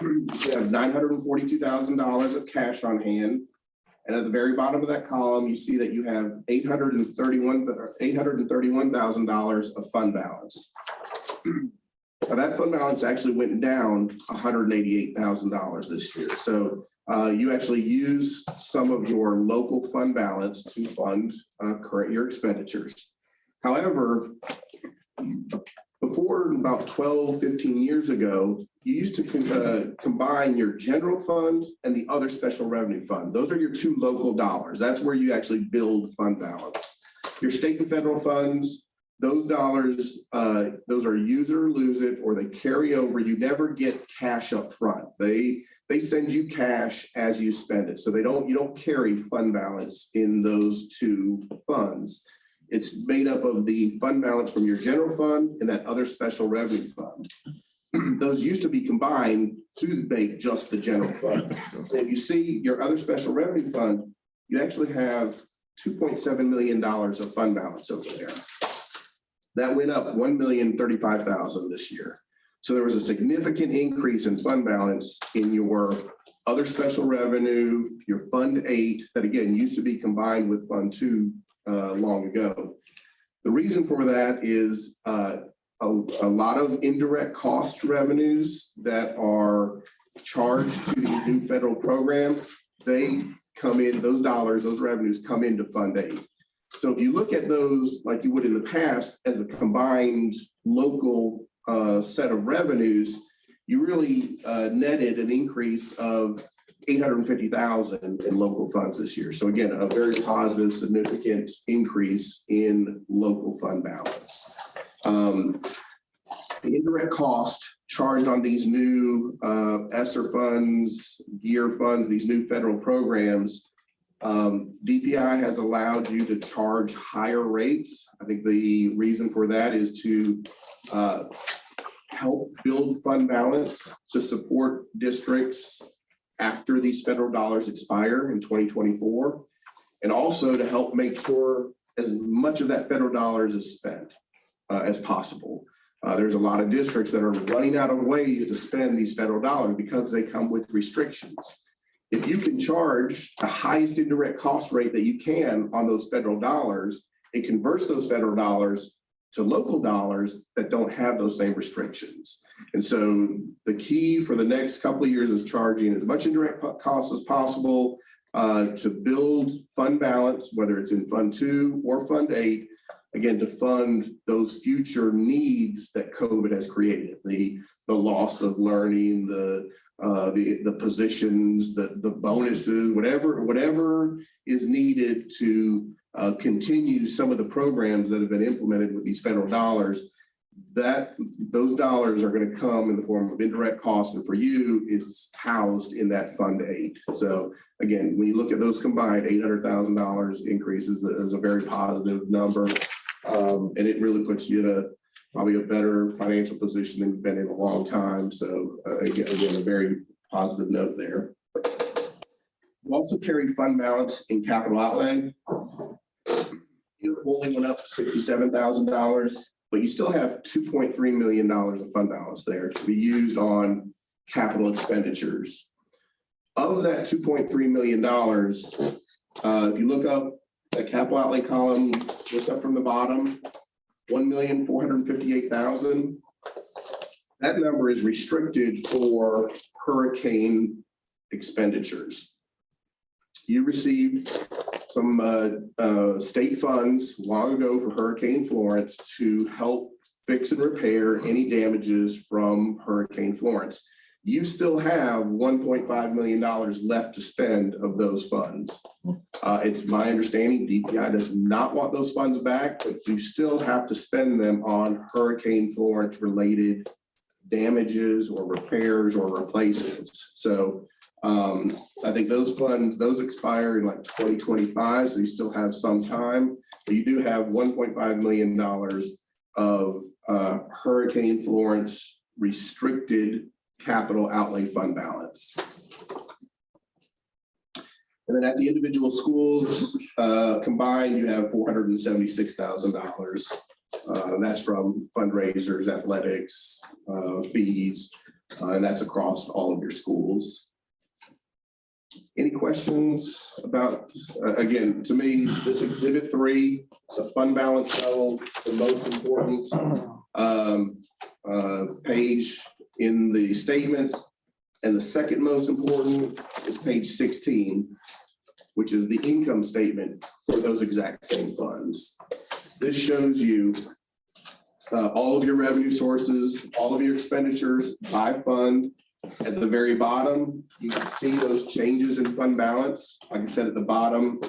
Speaker 11: You have $942,000 of cash on hand. And at the very bottom of that column, you see that you have $831,000 of fund balance. Now that fund balance actually went down $188,000 this year. So you actually use some of your local fund balance to fund current year expenditures. However, before about 12, 15 years ago, you used to combine your general fund and the other special revenue fund. Those are your two local dollars. That's where you actually build fund balance. Your state and federal funds, those dollars, those are use it or lose it, or they carry over. You never get cash up front. They send you cash as you spend it. So you don't carry fund balance in those two funds. It's made up of the fund balance from your general fund and that other special revenue fund. Those used to be combined to make just the general fund. So if you see your other special revenue fund, you actually have $2.7 million of fund balance over there. That went up $1,035,000 this year. So there was a significant increase in fund balance in your other special revenue, your Fund 8, that again used to be combined with Fund 2 long ago. The reason for that is a lot of indirect cost revenues that are charged to these new federal programs. They come in, those dollars, those revenues come into Fund 8. So if you look at those like you would in the past as a combined local set of revenues, you really netted an increase of $850,000 in local funds this year. So again, a very positive, significant increase in local fund balance. The indirect cost charged on these new ESSER funds, GEAR funds, these new federal programs, DPI has allowed you to charge higher rates. I think the reason for that is to help build fund balance to support districts after these federal dollars expire in 2024, and also to help make sure as much of that federal dollars is spent as possible. There's a lot of districts that are running out of ways to spend these federal dollars because they come with restrictions. If you can charge the highest indirect cost rate that you can on those federal dollars, it converts those federal dollars to local dollars that don't have those same restrictions. And so the key for the next couple of years is charging as much indirect costs as possible to build fund balance, whether it's in Fund 2 or Fund 8, again, to fund those future needs that COVID has created, the loss of learning, the positions, the bonuses, whatever is needed to continue some of the programs that have been implemented with these federal dollars, those dollars are going to come in the form of indirect costs, and for you is housed in that Fund 8. So again, when you look at those combined, $800,000 increases is a very positive number, and it really puts you in probably a better financial position than you've been in a long time. So again, a very positive note there. You also carry fund balance in capital outlay. It only went up $67,000, but you still have $2.3 million of fund balance there to be used on capital expenditures. Of that $2.3 million, if you look up the capital outlay column, just up from the bottom, $1,458,000. That number is restricted for hurricane expenditures. You received some state funds long ago for Hurricane Florence to help fix and repair any damages from Hurricane Florence. you still have $1.5 million left to spend of those funds. It's my understanding DPI does not want those funds back, but you still have to spend them on Hurricane Florence related damages or repairs or replacements. So I think those funds, those expire in like 2025, so you still have some time, but you do have $1.5 million of Hurricane Florence restricted capital outlay fund balance. And then at the individual schools combined, you have $476,000. That's from fundraisers, athletics, fees, and that's across all of your schools. Any questions about, again, to me, this exhibit 3, the fund balance level, the most important page in the statements, and the second most important is page 16, which is the income statement for those exact same funds. This shows you all of your revenue sources, all of your expenditures by fund. At the very bottom, you can see those changes in fund balance. Like I said, at the bottom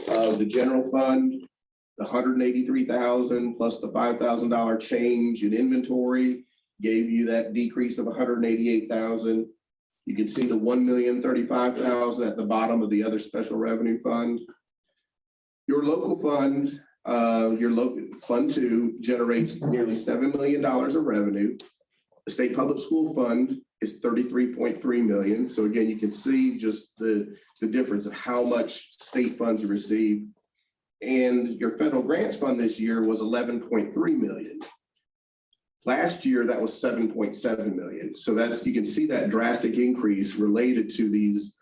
Speaker 11: of the general fund, the $183,000 plus the $5,000 change in inventory gave you that decrease of $188,000. You can see the $1,035,000 at the bottom of the other special revenue fund. Your local fund, your local fund 2 generates nearly $7 million of revenue. The state public school fund is $33.3 million. So again, you can see just the difference of how much state funds you receive. And your federal grants fund this year was $11.3 million. Last year, that was $7.7 million. So that's, you can see that drastic increase related to these,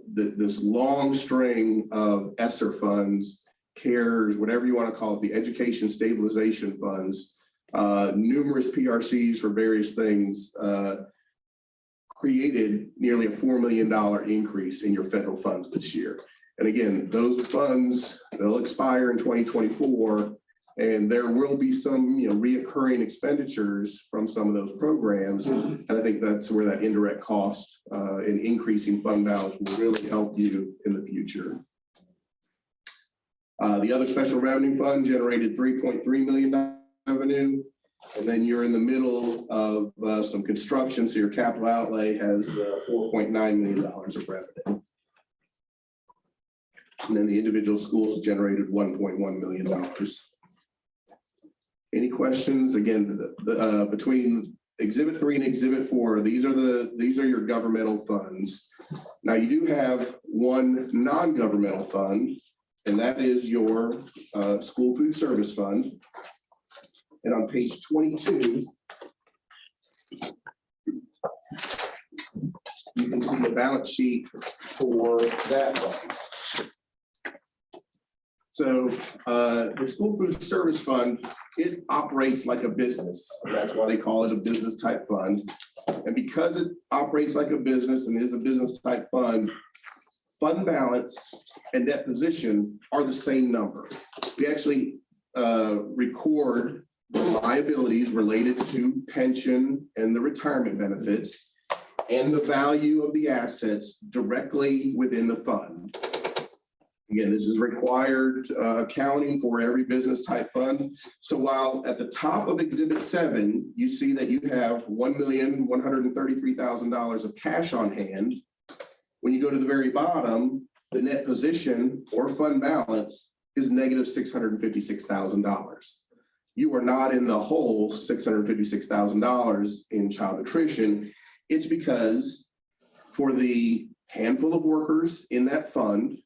Speaker 11: this long string of ESSER funds, CARES, whatever you want to call it, the education stabilization funds, numerous PRCs for various things, created nearly a $4 million increase in your federal funds this year. And again, those funds, they'll expire in 2024, and there will be some, reoccurring expenditures from some of those programs. And I think that's where that indirect cost and increasing fund balance will really help you in the future. The other special revenue fund generated $3.3 million revenue. And then you're in the middle of some construction, so your capital outlay has $4.9 million of revenue. And then the individual schools generated $1.1 million. Any questions? Again, between Exhibit 3 and Exhibit 4, these are your governmental funds. Now you do have one non-governmental fund, and that is your school food service fund. And on page 22, you can see the balance sheet for that fund. So the school food service fund, it operates like a business. That's why they call it a business type fund. And because it operates like a business and is a business type fund, fund balance and net position are the same number. We actually record the liabilities related to pension and the retirement benefits and the value of the assets directly within the fund. Again, this is required accounting for every business type fund. So while at the top of Exhibit 7, you see that you have $1,133,000 of cash on hand, when you go to the very bottom, the net position or fund balance is negative $656,000. You are not in the whole $656,000 in child nutrition. It's because for the handful of workers in that fund,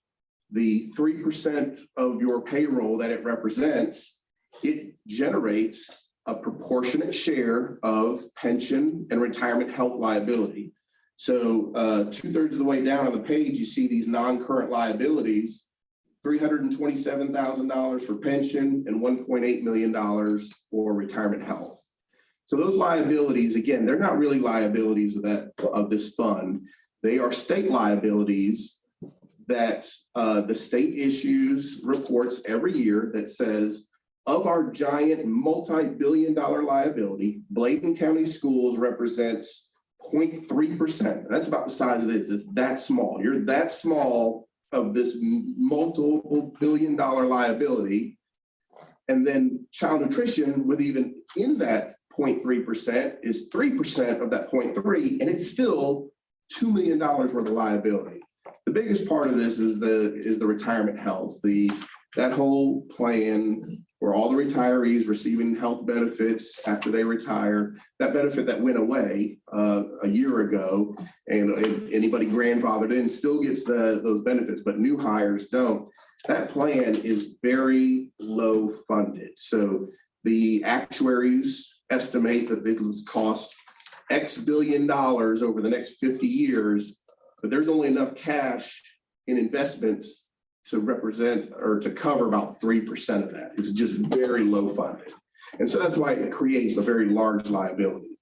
Speaker 11: the 3% of your payroll that it represents, it generates a proportionate share of pension and retirement health liability. So 2/3 of the way down on the page, you see these non-current liabilities, $327,000 for pension and $1.8 million for retirement health. So those liabilities, again, they're not really liabilities of this fund. They are state liabilities that the state issues reports every year that says, of our giant multi-billion-dollar liability, Bladen County Schools represents 0.3%. That's about the size it is. It's that small. You're that small of this multiple billion-dollar liability. And then child nutrition, with even in that 0.3%, is 3% of that 0.3, and it's still $2 million worth of liability. The biggest part of this is the retirement health, that whole plan where all the retirees receiving health benefits after they retire, that benefit that went away a year ago, and anybody grandfathered in still gets those benefits, but new hires don't. That plan is very low funded. So the actuaries estimate that it will cost X billion dollars over the next 50 years, but there's only enough cash in investments to represent or to cover about 3% of that. It's just very low funded. And so that's why it creates a very large liability.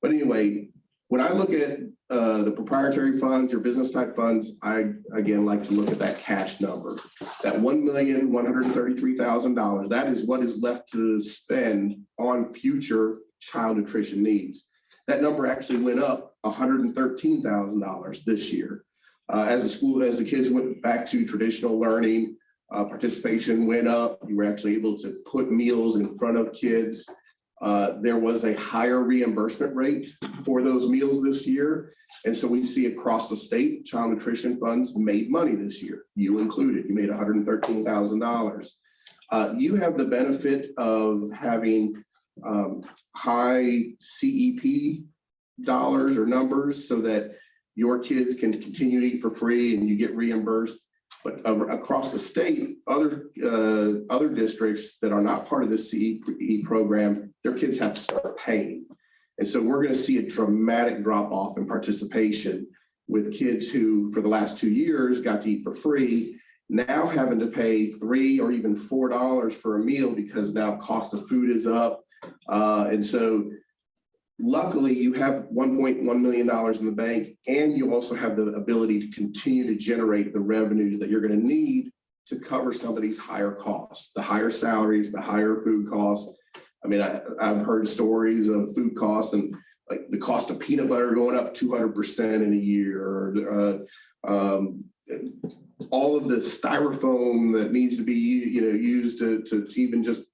Speaker 11: But anyway, when I look at the proprietary funds or business type funds, I again like to look at that cash number. That $1,133,000, that is what is left to spend on future child nutrition needs. That number actually went up $113,000 this year. As the kids went back to traditional learning, participation went up. You were actually able to put meals in front of kids. There was a higher reimbursement rate for those meals this year. And so we see across the state, child nutrition funds made money this year. You included, you made $113,000. You have the benefit of having high CEP dollars or numbers so that your kids can continue to eat for free and you get reimbursed. But across the state, other districts that are not part of the CEP program, their kids have to start paying. And so we're going to see a dramatic drop off in participation with kids who, for the last 2 years, got to eat for free, now having to pay $3 or even $4 for a meal because now cost of food is up. And so luckily, you have $1.1 million in the bank, and you also have the ability to continue to generate the revenue that you're going to need to cover some of these higher costs, the higher salaries, the higher food costs. I mean, I've heard stories of food costs and like the cost of peanut butter going up 200% in a year, or all of the styrofoam that needs to be used to even just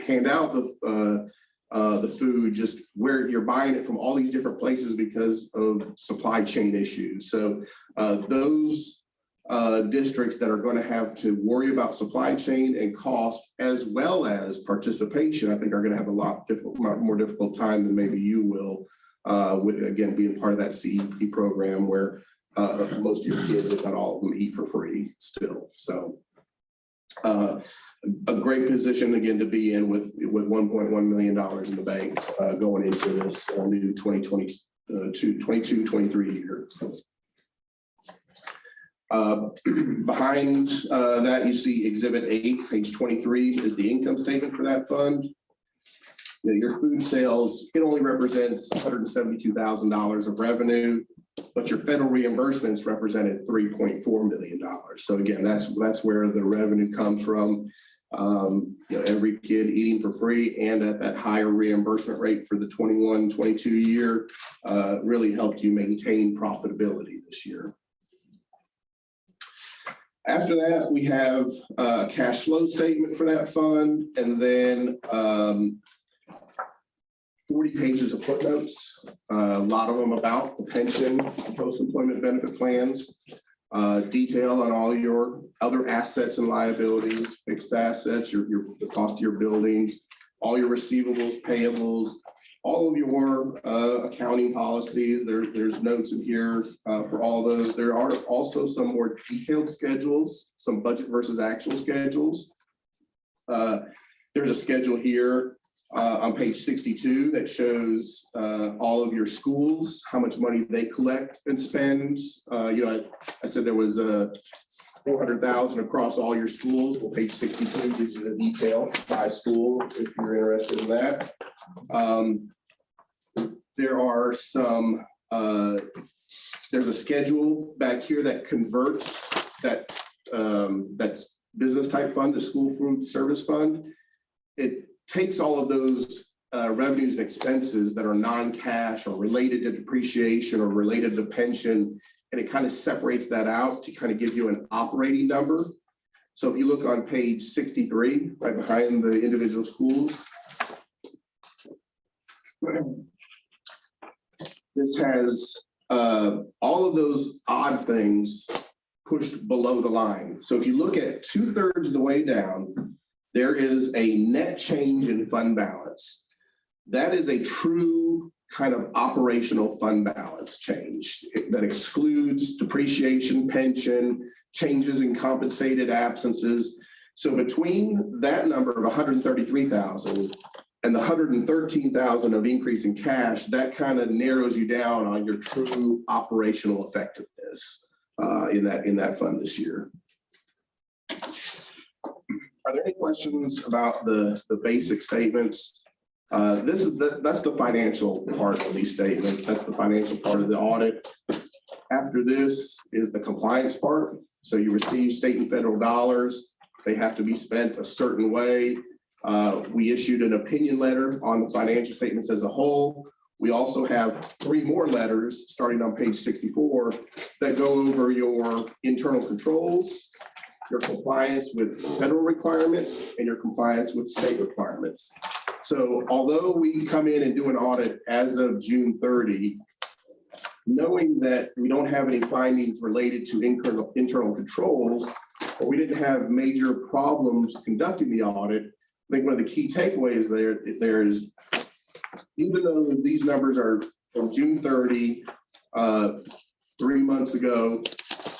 Speaker 11: hand out the food, just where you're buying it from all these different places because of supply chain issues. So those districts that are going to have to worry about supply chain and cost as well as participation, I think are going to have a lot more difficult time than maybe you will, with again being part of that CEP program where most of your kids, if not all of them, eat for free still. So a great position again to be in with $1.1 million in the bank going into this new 22-23 year. Behind that, you see Exhibit 8, page 23 is the income statement for that fund. Your food sales, it only represents $172,000 of revenue, but your federal reimbursements represented $3.4 million. So again, that's where the revenue comes from. Every kid eating for free and at that higher reimbursement rate for the 21-22 year really helped you maintain profitability this year. After that, we have a cash flow statement for that fund, and then 40 pages of footnotes, a lot of them about the pension, post-employment benefit plans, detail on all your other assets and liabilities, fixed assets, the cost of your buildings, all your receivables, payables, all of your accounting policies. There's notes in here for all those. There are also some more detailed schedules, some budget versus actual schedules. There's a schedule here on page 62 that shows all of your schools, how much money they collect and spend. I said there was $400,000 across all your schools. Well, page 62 gives you the detail by school if you're interested in that. There are some, there's a schedule back here that converts that's business type fund to school food service fund. It takes all of those revenues and expenses that are non-cash or related to depreciation or related to pension, and it kind of separates that out to kind of give you an operating number. So if you look on page 63, right behind the individual schools, this has all of those odd things pushed below the line. So if you look at 2/3 of the way down, there is a net change in fund balance. That is a true kind of operational fund balance change that excludes depreciation, pension, changes in compensated absences. So between that number of 133,000 and the 113,000 of increase in cash, that kind of narrows you down on your true operational effectiveness in that fund this year. Are there any questions about the basic statements? That's the financial part of these statements. That's the financial part of the audit. After this is the compliance part. So you receive state and federal dollars. They have to be spent a certain way. We issued an opinion letter on the financial statements as a whole. We also have 3 more letters starting on page 64 that go over your internal controls, your compliance with federal requirements, and your compliance with state requirements. So although we come in and do an audit as of June 30, knowing that we don't have any findings related to internal controls, or we didn't have major problems conducting the audit, I think one of the key takeaways there is, even though these numbers are from June 30, 3 months ago,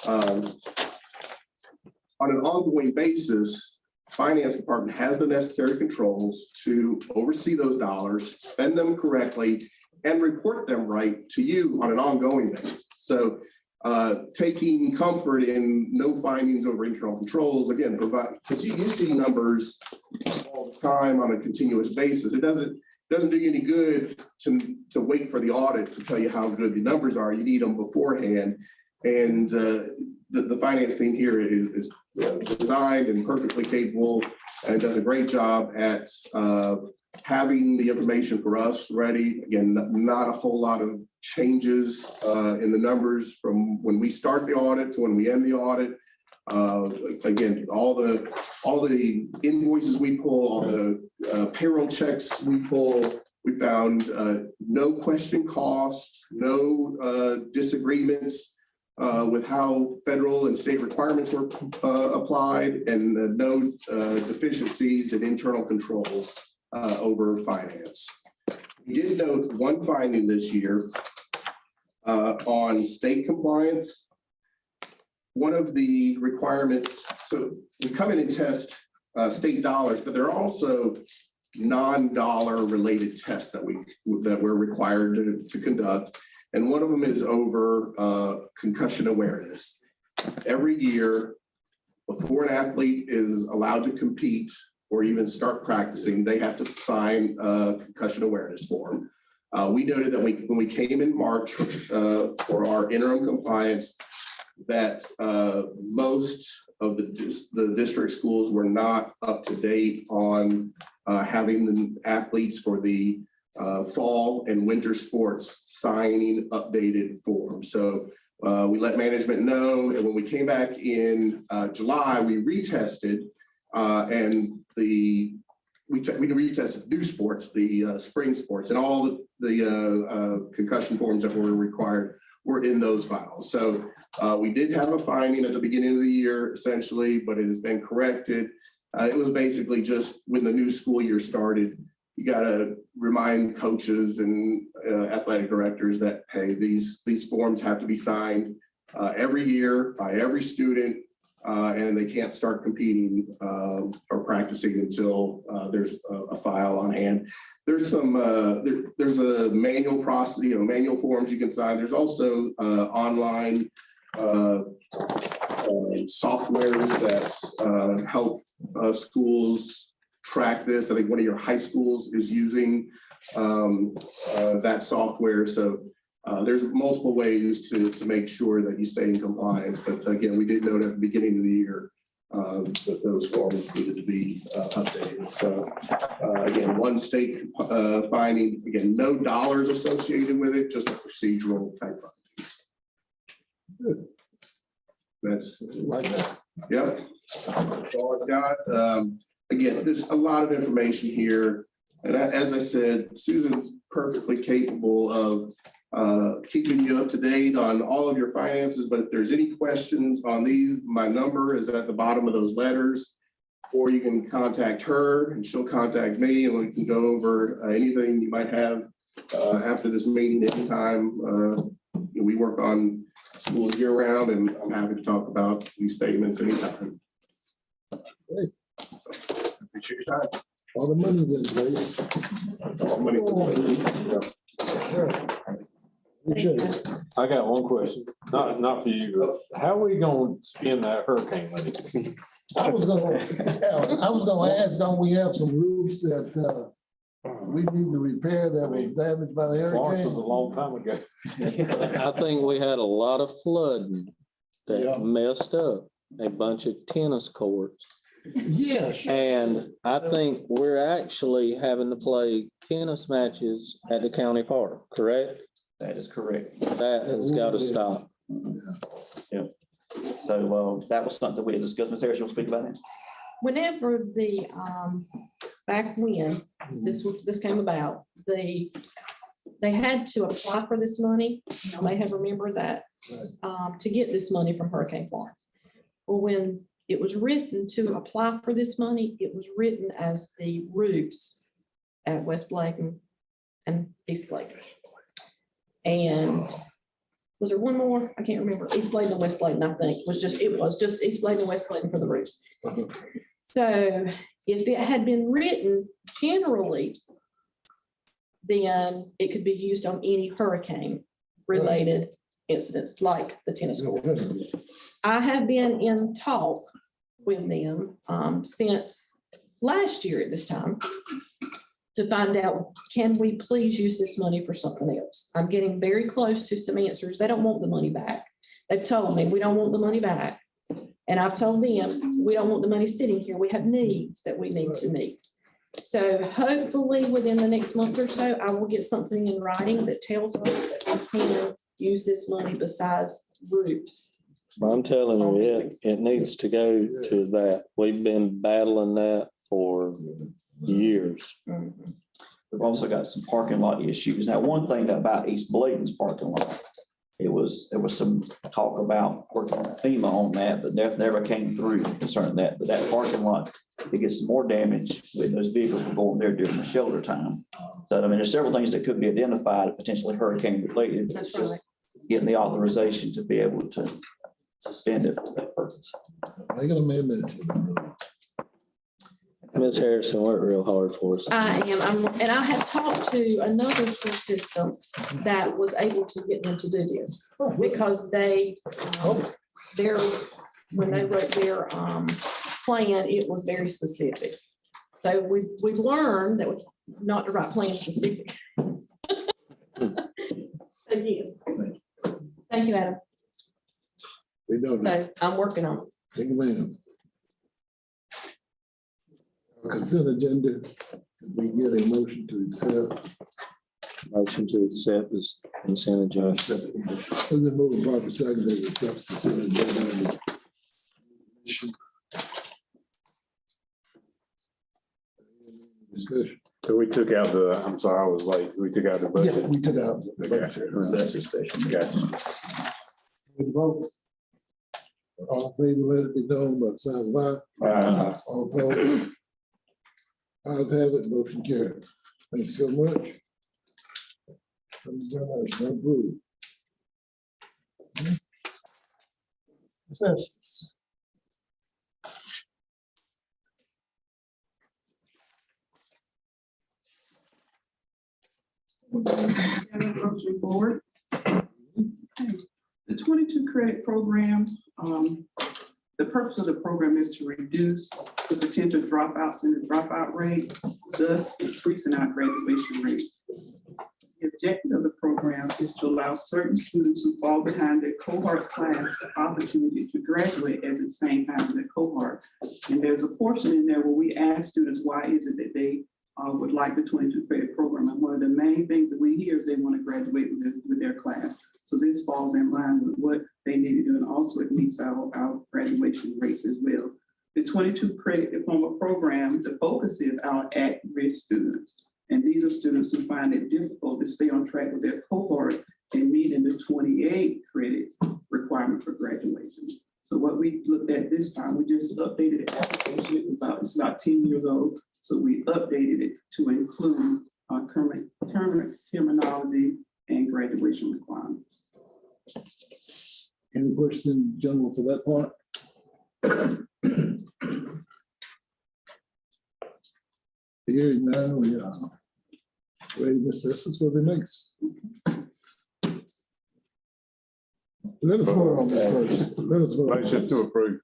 Speaker 11: on an ongoing basis, Finance Department has the necessary controls to oversee those dollars, spend them correctly, and report them right to you on an ongoing basis. So taking comfort in no findings over internal controls, again, provide, because you see numbers all the time on a continuous basis. It doesn't do you any good to wait for the audit to tell you how good the numbers are. You need them beforehand. And the finance team here is designed and perfectly capable and does a great job at having the information for us ready. Again, not a whole lot of changes in the numbers from when we start the audit to when we end the audit. Again, all the invoices we pull, all the payroll checks we pull, we found no question costs, no disagreements with how federal and state requirements were applied, and no deficiencies in internal controls over finance. We did note one finding this year on state compliance. One of the requirements, so we come in and test state dollars, but there are also non-dollar related tests that we're required to conduct. And one of them is over concussion awareness. Every year, before an athlete is allowed to compete or even start practicing, they have to sign a concussion awareness form. We noted that when we came in March for our interim compliance, that most of the district schools were not up to date on having the athletes for the fall and winter sports signing updated forms. So we let management know, and when we came back in July, we retested and we retested new sports, the spring sports, and all the concussion forms that were required were in those files. So we did have a finding at the beginning of the year, essentially, but it has been corrected. It was basically just when the new school year started, you got to remind coaches and athletic directors that, hey, these forms have to be signed every year by every student, and they can't start competing or practicing until there's a file on hand. There's some there's a manual process, manual forms you can sign. There's also online softwares that help schools track this. I think one of your high schools is using that software. So there's multiple ways to make sure that you stay in compliance. But again, we did note at the beginning of the year that those forms needed to be updated. So again, one state finding, again, no dollars associated with it, just a procedural type finding. That's
Speaker 1: Like that.
Speaker 11: Yep. That's all I've got. Again, there's a lot of information here. And as I said, Susan's perfectly capable of keeping you up to date on all of your finances. But if there's any questions on these, my number is at the bottom of those letters. Or you can contact her and she'll contact me and we can go over anything you might have after this meeting anytime. We work on school year round and I'm happy to talk about these statements anytime.
Speaker 1: Great.
Speaker 11: Appreciate your time.
Speaker 1: All the money's in place.
Speaker 11: All the money's in place.
Speaker 1: Yeah. Appreciate it.
Speaker 8: I got one question, not for you. How are we gonna spend that hurricane money?
Speaker 1: I was gonna ask, don't we have some roofs that we need to repair that was damaged by the
Speaker 8: Florence was a
Speaker 1: hurricane?
Speaker 8: long time ago.
Speaker 2: I think we had a lot of flooding
Speaker 1: Yeah.
Speaker 2: that messed up a bunch of tennis courts.
Speaker 1: Yeah, sure.
Speaker 2: And I think we're actually having to play tennis matches at the county park, correct?
Speaker 4: That is correct.
Speaker 2: That has got to stop.
Speaker 4: So that was something we had discussed. Ms. Harris, you'll speak about that?
Speaker 10: Whenever the, back when this came about, they had to apply for this money. You may have remembered that, to get this money from Hurricane Florence. Well, when it was written to apply for this money, it was written as the roofs at West Bladen and East Bladen. And was there one more? I can't remember. East Bladen and West Bladen, I think, it was just East Bladen and West Bladen for the roofs. So if it had been written generally, then it could be used on any hurricane related incidents like the tennis court. I have been in talk with them since last year at this time to find out, can we please use this money for something else? I'm getting very close to some answers. They don't want the money back. They've told me we don't want the money back. And I've told them we don't want the money sitting here. We have needs that we need to meet. So hopefully within the next month or so, I will get something in writing that tells us that we can use this money besides roofs.
Speaker 2: I'm telling you, it needs to go to that. We've been battling that for years.
Speaker 4: We've also got some parking lot issues. Now, one thing about East Bladen's parking lot, there was some talk about working with FEMA on that, but that never came through concerning that. But that parking lot, it gets more damage with those vehicles going there during the shelter time. So, I mean, there's several things that could be identified, potentially hurricane related. But it's
Speaker 10: That's
Speaker 4: just
Speaker 10: right.
Speaker 4: getting the authorization to be able to spend it for that purpose.
Speaker 1: Make an amendment to the
Speaker 2: Ms. Harrison worked real hard for us.
Speaker 10: I am, and I have talked to another school system that was able to get them to do this because when they wrote their plan, it was very specific. So we've learned that not to write plan specific. So yes. Thank you, Adam.
Speaker 1: We know that.
Speaker 10: So I'm working on it.
Speaker 1: Thank you, ma'am. Consent agenda, we get a motion to accept.
Speaker 2: Motion to accept this consent agenda.
Speaker 1: Has been moved properly second to accept consent agenda. Discussion.
Speaker 8: So we took out I'm sorry, I was late. We took out the
Speaker 1: Yeah,
Speaker 8: budget.
Speaker 1: we took out.
Speaker 8: Gotcha.
Speaker 4: That's a special.
Speaker 8: Gotcha.
Speaker 1: Ready to vote? All in favor, let it be known by the sign of aye. All opposed? Ayes have it, motion carried. Thank you so much. Approved. Assessments.
Speaker 12: Grocery board. The 22 credit program, the purpose of the program is to reduce the potential dropouts in the dropout rate, thus increasing our graduation rate. The objective of the program is to allow certain students who fall behind their cohort class the opportunity to graduate at the same time as their cohort. And there's a portion in there where we ask students, why is it that they would like the 22 credit program? And one of the main things that we hear is they want to graduate with their class. So this falls in line with what they need to do. And also it meets our graduation rates as well. The 22 credit diploma program, the focus is on at-risk students. And these are students who find it difficult to stay on track with their cohort and meeting the 28 credit requirement for graduation. So what we looked at this time, we just updated the application. It's about 10 years old. So we updated it to include current terminology and graduation requirements.
Speaker 1: Any question, general, for that part? Hearing now, we are ready to assess what it makes. Let us vote on that first. Let us vote.
Speaker 8: Motion to approve.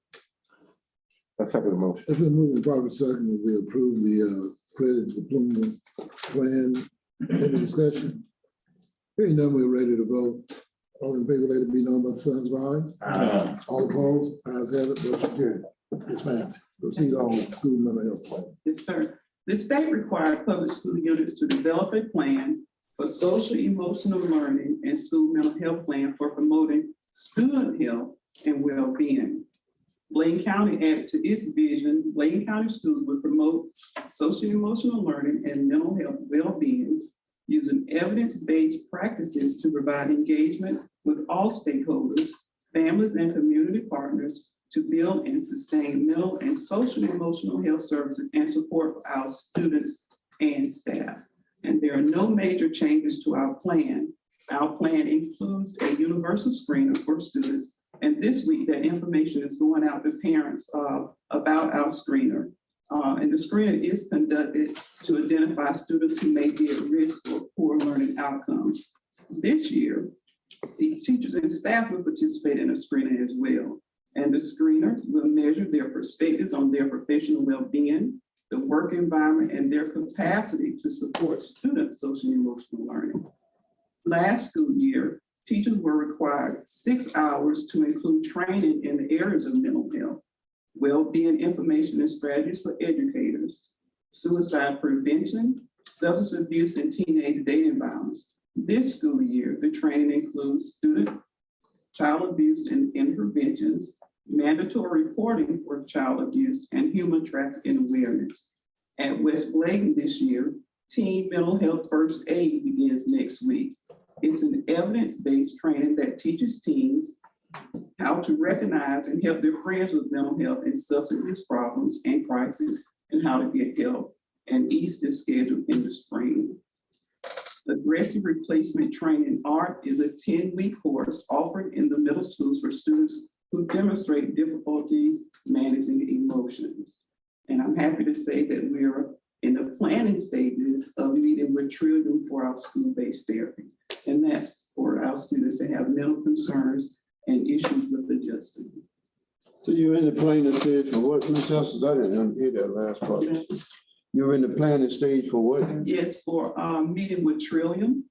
Speaker 8: I second the motion.
Speaker 1: It's been moved and properly second that we approve the credit diploma plan. Any discussion? Hearing none, we're ready to vote. All in favor, let it be known by the signs of aye. All opposed, ayes have it, motion carried. Yes, ma'am. Proceed on with school mental health plan.
Speaker 12: Yes, sir. The state required public school units to develop a plan for social emotional learning and school mental health plan for promoting student health and well-being. Blaine County added to its vision, Blaine County schools would promote social emotional learning and mental health well-being using evidence-based practices to provide engagement with all stakeholders, families, and community partners to build and sustain mental and social emotional health services and support for our students and staff. And there are no major changes to our plan. Our plan includes a universal screener for students. And this week, that information is going out to parents about our screener. And the screening is conducted to identify students who may be at risk for poor learning outcomes. This year, the teachers and staff will participate in a screening as well. And the screener will measure their perspectives on their professional well-being, the work environment, and their capacity to support student social and emotional learning. Last school year, teachers were required 6 hours to include training in the areas of mental health, well-being information and strategies for educators, suicide prevention, substance abuse, and teenage dating violence. This school year, the training includes child abuse and interventions, mandatory reporting for child abuse, and human trafficking awareness. At West Bladen this year, teen mental health first aid begins next week. It's an evidence-based training that teaches teens how to recognize and help their friends with mental health and substance abuse problems and crises, and how to get help. And East is scheduled in the spring. Aggressive replacement training art is a 10-week course offered in the middle schools for students who demonstrate difficulties managing emotions. And I'm happy to say that we're in the planning stages of meeting with Trillium for our school-based therapy. And that's for our students that have mental concerns and issues with adjusting.
Speaker 6: So you're in the planning stage for what, Ms. Justice? I didn't hear that last part. You're in the planning stage for what?
Speaker 12: Yes, for meeting with Trillium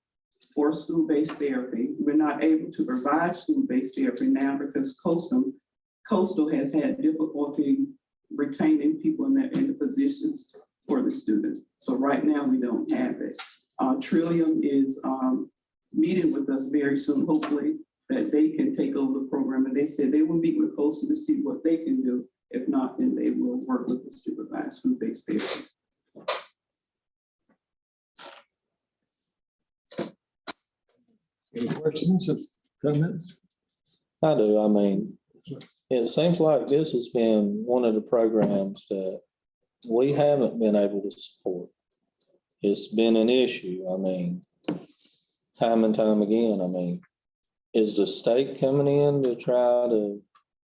Speaker 12: for school-based therapy. We're not able to provide school-based therapy now because Coastal has had difficulty retaining people in the positions for the students. So right now we don't have it. Trillium is meeting with us very soon, hopefully, that they can take over the program. And they said they will meet with Coastal to see what they can do. If not, then they will work with the supervised school-based therapy.
Speaker 1: Any questions, comments?
Speaker 2: I do. I mean, it seems like this has been one of the programs that we haven't been able to support. It's been an issue. I mean, time and time again. I mean, is the state coming in to try to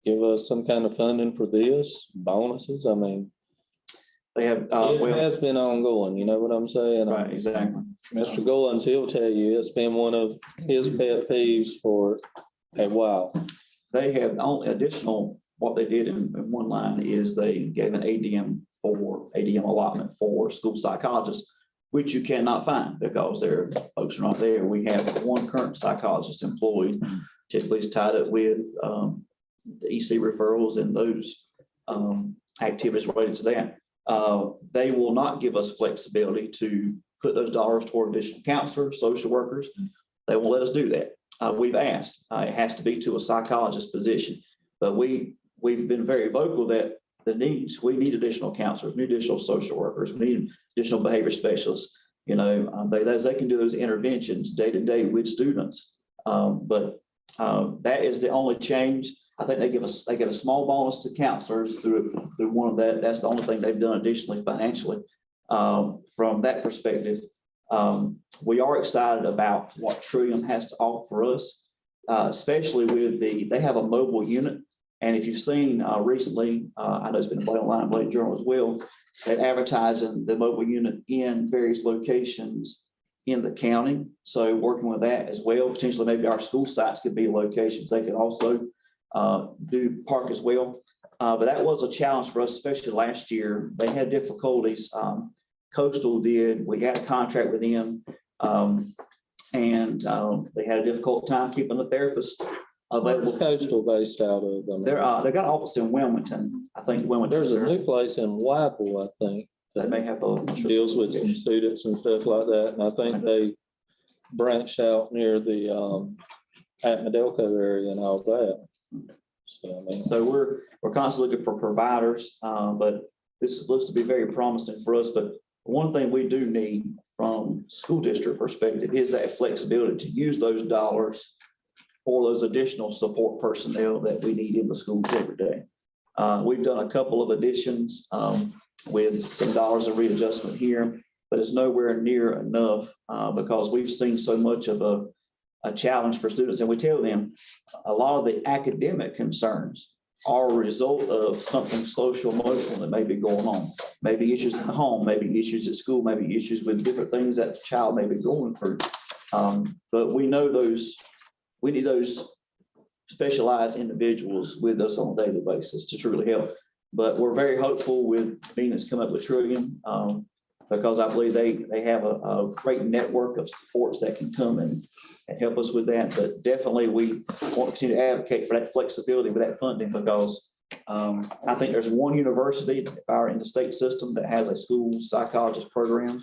Speaker 2: give us some kind of funding for this, bonuses? I mean,
Speaker 4: They have,
Speaker 2: it has been ongoing, you know what I'm saying?
Speaker 4: right, exactly.
Speaker 2: Mr. Goins, he'll tell you, it's been one of his pet peeves for a while.
Speaker 4: They have only additional, what they did in one line is they gave an ADM allotment for school psychologists which you cannot find because their folks are not there. We have one current psychologist employed, typically is tied up with the EC referrals and those activities related to that. They will not give us flexibility to put those dollars toward additional counselors, social workers. They won't let us do that. We've asked, it has to be to a psychologist position, but we've been very vocal that the needs, we need additional counselors, we need additional social workers, we need additional behavior specialists. You know, they can do those interventions day to day with students. But that is the only change. I think they get a small bonus to counselors through one of that. That's the only thing they've done additionally financially. From that perspective, we are excited about what Trillium has to offer us, especially with they have a mobile unit. And if you've seen recently, I know it's been a Blade Online, Blade Journal as well, they're advertising the mobile unit in various locations in the county. So working with that as well, potentially maybe our school sites could be locations they could also do park as well. But that was a challenge for us, especially last year. They had difficulties. Coastal did. We had a contract with them. And they had a difficult time keeping the therapist available.
Speaker 2: Coastal based out of.
Speaker 4: They got an office in Wilmington. I think Wilmington.
Speaker 2: There's a new place in Whiteville, I think.
Speaker 4: They may have
Speaker 2: Deals with some students and stuff like that. And I think they branched out near the at Madelco area and all that. So, I mean,
Speaker 4: so we're constantly looking for providers, but this looks to be very promising for us. But one thing we do need from school district perspective is that flexibility to use those dollars for those additional support personnel that we need in the schools every day. We've done a couple of additions with some dollars of readjustment here, but it's nowhere near enough because we've seen so much of a challenge for students. And we tell them a lot of the academic concerns are a result of something social emotional that may be going on. Maybe issues in the home, maybe issues at school, maybe issues with different things that the child may be going through. But we know we need those specialized individuals with us on a daily basis to truly help. But we're very hopeful with being that's come up with Trillium because I believe they have a great network of supports that can come and help us with that. But definitely we want to continue to advocate for that flexibility with that funding because I think there's one university in the state system that has a school psychologist program.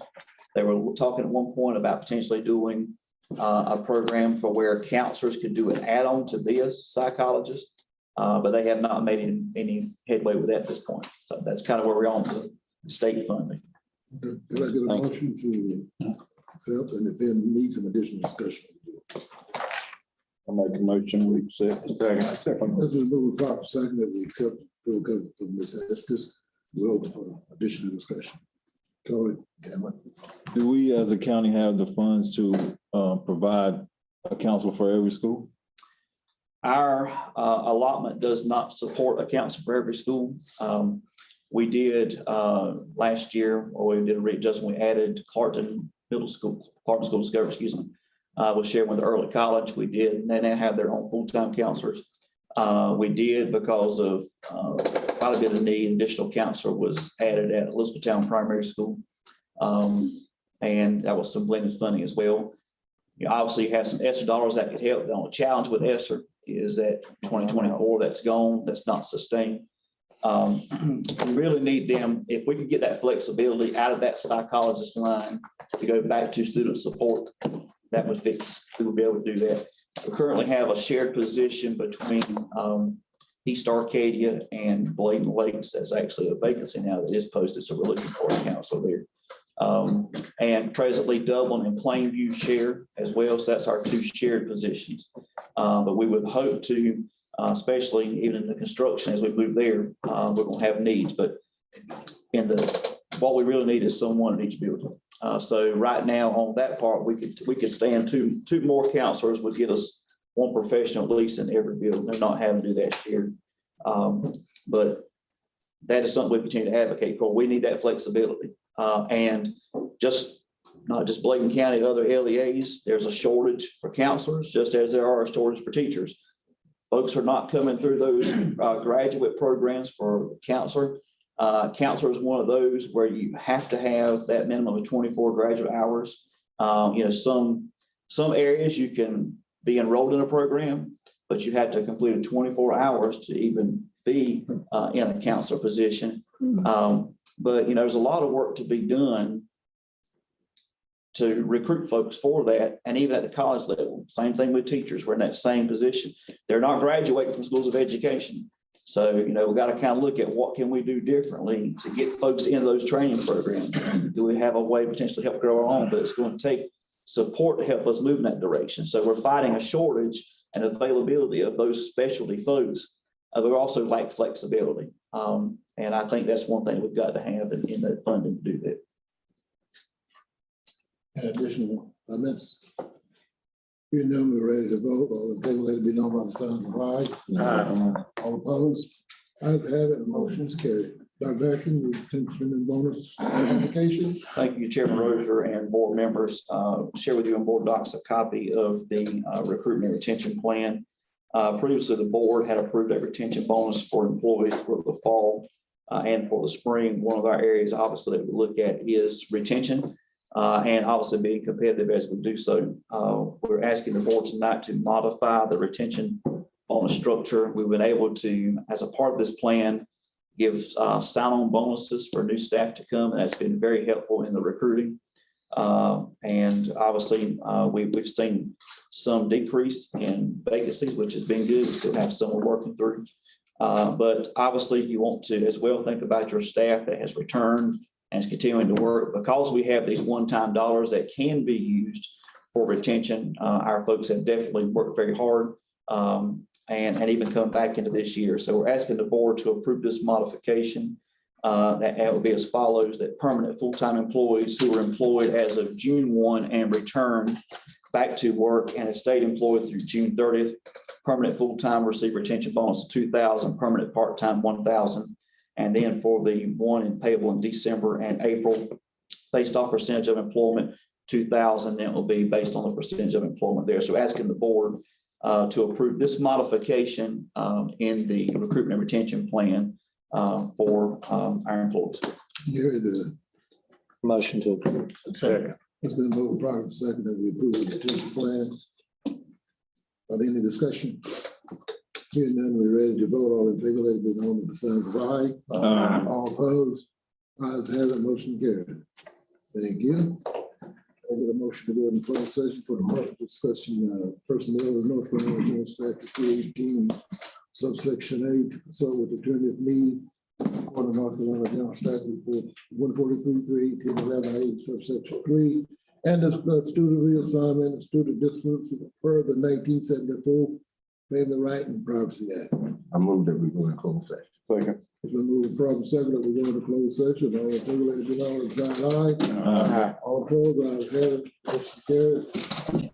Speaker 4: They were talking at one point about potentially doing a program for where counselors could do an add-on to be a psychologist, but they have not made any headway with that at this point. So that's kind of where we're on to state funding.
Speaker 1: Did I get a motion to accept, and if then need some additional discussion?
Speaker 2: I make a motion, we accept.
Speaker 1: Second. As we move proper second that we accept bill cover from Ms. Estes, we'll open for additional discussion. Cody,
Speaker 13: do we as a county have the funds to provide a counselor for every school?
Speaker 4: Our allotment does not support a counselor for every school. We did last year, or we did a readjustment. We added Clarkton School Discovery, was shared with the early college. We did, and they now have their own full-time counselors. We did because of quite a bit of need. Additional counselor was added at Elizabethtown Primary School. And that was some blended funding as well. You obviously have some ESSER dollars that could help. The only challenge with ESSER is that 2024 that's gone, that's not sustained. We really need them. If we could get that flexibility out of that psychologist line to go back to student support, that would fix, we would be able to do that. We currently have a shared position between East Arcadia and Bladen Lakes. That's actually a vacancy now that is posted, so we're looking for a counselor there. And presently Dublin and Plainview share as well, so that's our two shared positions. But we would hope to, especially even in the construction as we move there, we're going to have needs. But what we really need is someone in each building. So right now on that part, we could stand two more counselors would get us one professional at least in every building. They're not having to do that shared. But that is something we continue to advocate for. We need that flexibility. And not just Bladen County, other LEAs, there's a shortage for counselors, just as there are a shortage for teachers. Folks are not coming through those graduate programs for counselor. Counselor is one of those where you have to have that minimum of 24 graduate hours. Some areas you can be enrolled in a program, but you have to complete 24 hours to even be in a counselor position. But there's a lot of work to be done to recruit folks for that. And even at the college level, same thing with teachers. We're in that same position. They're not graduating from schools of education. So, we've got to kind of look at what can we do differently to get folks in those training programs. Do we have a way to potentially help grow our own, but it's going to take support to help us move in that direction. So we're fighting a shortage and availability of those specialty folks. But we also like flexibility. And I think that's one thing we've got to have in that funding to do that.
Speaker 1: Additional comments? Being known, we're ready to vote. All in favor, let it be known by the signs of aye. All opposed? Ayes have it, motion is carried. Dr. Atkins, retention and bonus application.
Speaker 4: Thank you, Chairman Rozier and board members. Share with you on board docs a copy of the recruitment retention plan. Previously, the board had approved a retention bonus for employees for the fall and for the spring. One of our areas, obviously, that we look at is retention. And obviously being competitive as we do so. We're asking the board tonight to modify the retention bonus structure. We've been able to, as a part of this plan, give sign-on bonuses for new staff to come, and that's been very helpful in the recruiting. And obviously, we've seen some decrease in vacancies, which has been good. We still have some we're working through. But obviously, you want to as well think about your staff that has returned and is continuing to work. Because we have these one-time dollars that can be used for retention, our folks have definitely worked very hard and even come back into this year. So we're asking the board to approve this modification. That will be as follows: that permanent full-time employees who were employed as of June 1 and returned back to work and have stayed employed through June 30th, permanent full-time receive retention bonus of $2,000, permanent part-time $1,000. And then for the one payable in December and April, based on percentage of employment, $2,000, then it will be based on the percentage of employment there. So asking the board to approve this modification in the recruitment and retention plan for our employees.
Speaker 1: Here the
Speaker 2: Motion to approve.
Speaker 8: Second.
Speaker 1: It's been moved properly second that we approve the retention plan. Are there any discussion? Hearing none, we're ready to vote. All in favor, let it be known by the signs of aye. All opposed? Ayes have it, motion carried. Thank you. I get a motion to go in closed session for the public discussion, personnel of North Carolina General Statute 318, subsection 8, so with the 20th need, according to North Carolina General Statute 143, 318, 11, 8, subsection 3, and discuss student reassignment and student discipline per the 1974 Family Right and Privacy Act.
Speaker 6: I move that we go in closed session.
Speaker 8: Second.
Speaker 1: It's been moved properly second that we go into closed session. All in favor, let it be known by the sign of aye. All opposed, ayes have it, motion carried.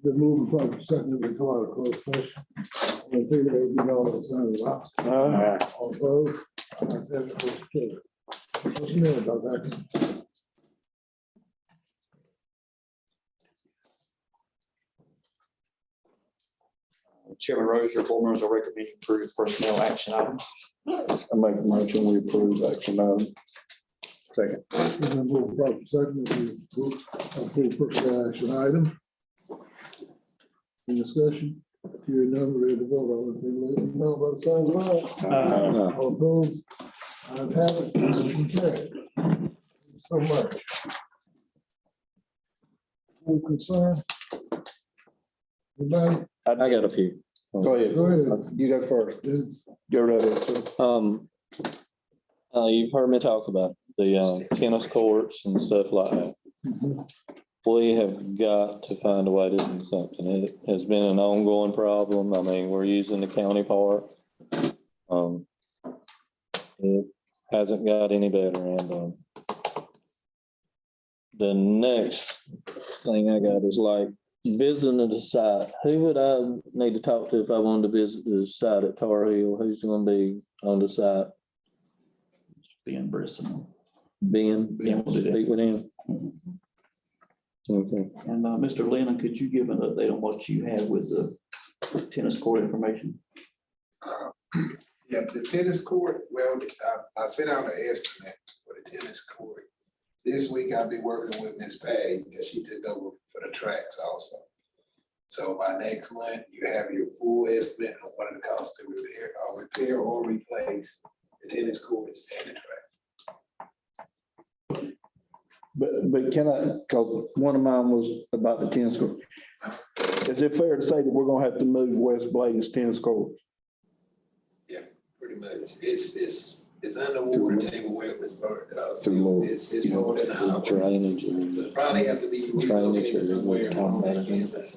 Speaker 1: The moving from second to come out of closed session. All in favor, they be all the sign of aye. All opposed? Ayes have it, motion carried. Motion made, Dr. Atkins.
Speaker 4: Chairman Rose, your board members are recommending approve personnel action items.
Speaker 9: I make a motion, we approve action item. Second.
Speaker 1: It's been moved from second to approve personnel action item. Any discussion? Hearing none, ready to vote. All in favor, let me know by the signs of aye. All opposed? Ayes have it, motion carried. Thank you so much. Any concern? Anybody?
Speaker 2: I got a few.
Speaker 9: Go ahead.
Speaker 1: Go ahead.
Speaker 9: You go first. Go right ahead, sir.
Speaker 2: You've heard me talk about the tennis courts and stuff like that.
Speaker 1: Mhm.
Speaker 2: We have got to find a way to do something. It has been an ongoing problem. I mean, we're using the county park. It hasn't got any better, and the next thing I got is like visiting the site. Who would I need to talk to if I wanted to visit the site at Tar Heel? Who's going to be on the site?
Speaker 4: Ben Brisson.
Speaker 2: Ben,
Speaker 4: Ben will do that.
Speaker 2: speak with him. Okay.
Speaker 4: And Mr. Lennon, could you give an update on what you have with the tennis court information?
Speaker 14: Yeah, the tennis court, well, I sent out an estimate for the tennis court. This week I'll be working with Miss Patty because she took over for the tracks also. So by next month, you have your full estimate on what it costs to repair or replace the tennis courts and the track.
Speaker 9: But can I, because one of mine was about the tennis court. Is it fair to say that we're gonna have to move West Bladen's tennis court?
Speaker 14: Yeah, pretty much. It's underwater table where it was burnt.
Speaker 9: Too low.
Speaker 14: It's lower than the house.
Speaker 2: Drainage.
Speaker 14: So it probably have to be
Speaker 2: Drainage
Speaker 14: relocated
Speaker 2: is
Speaker 14: somewhere.
Speaker 2: on that.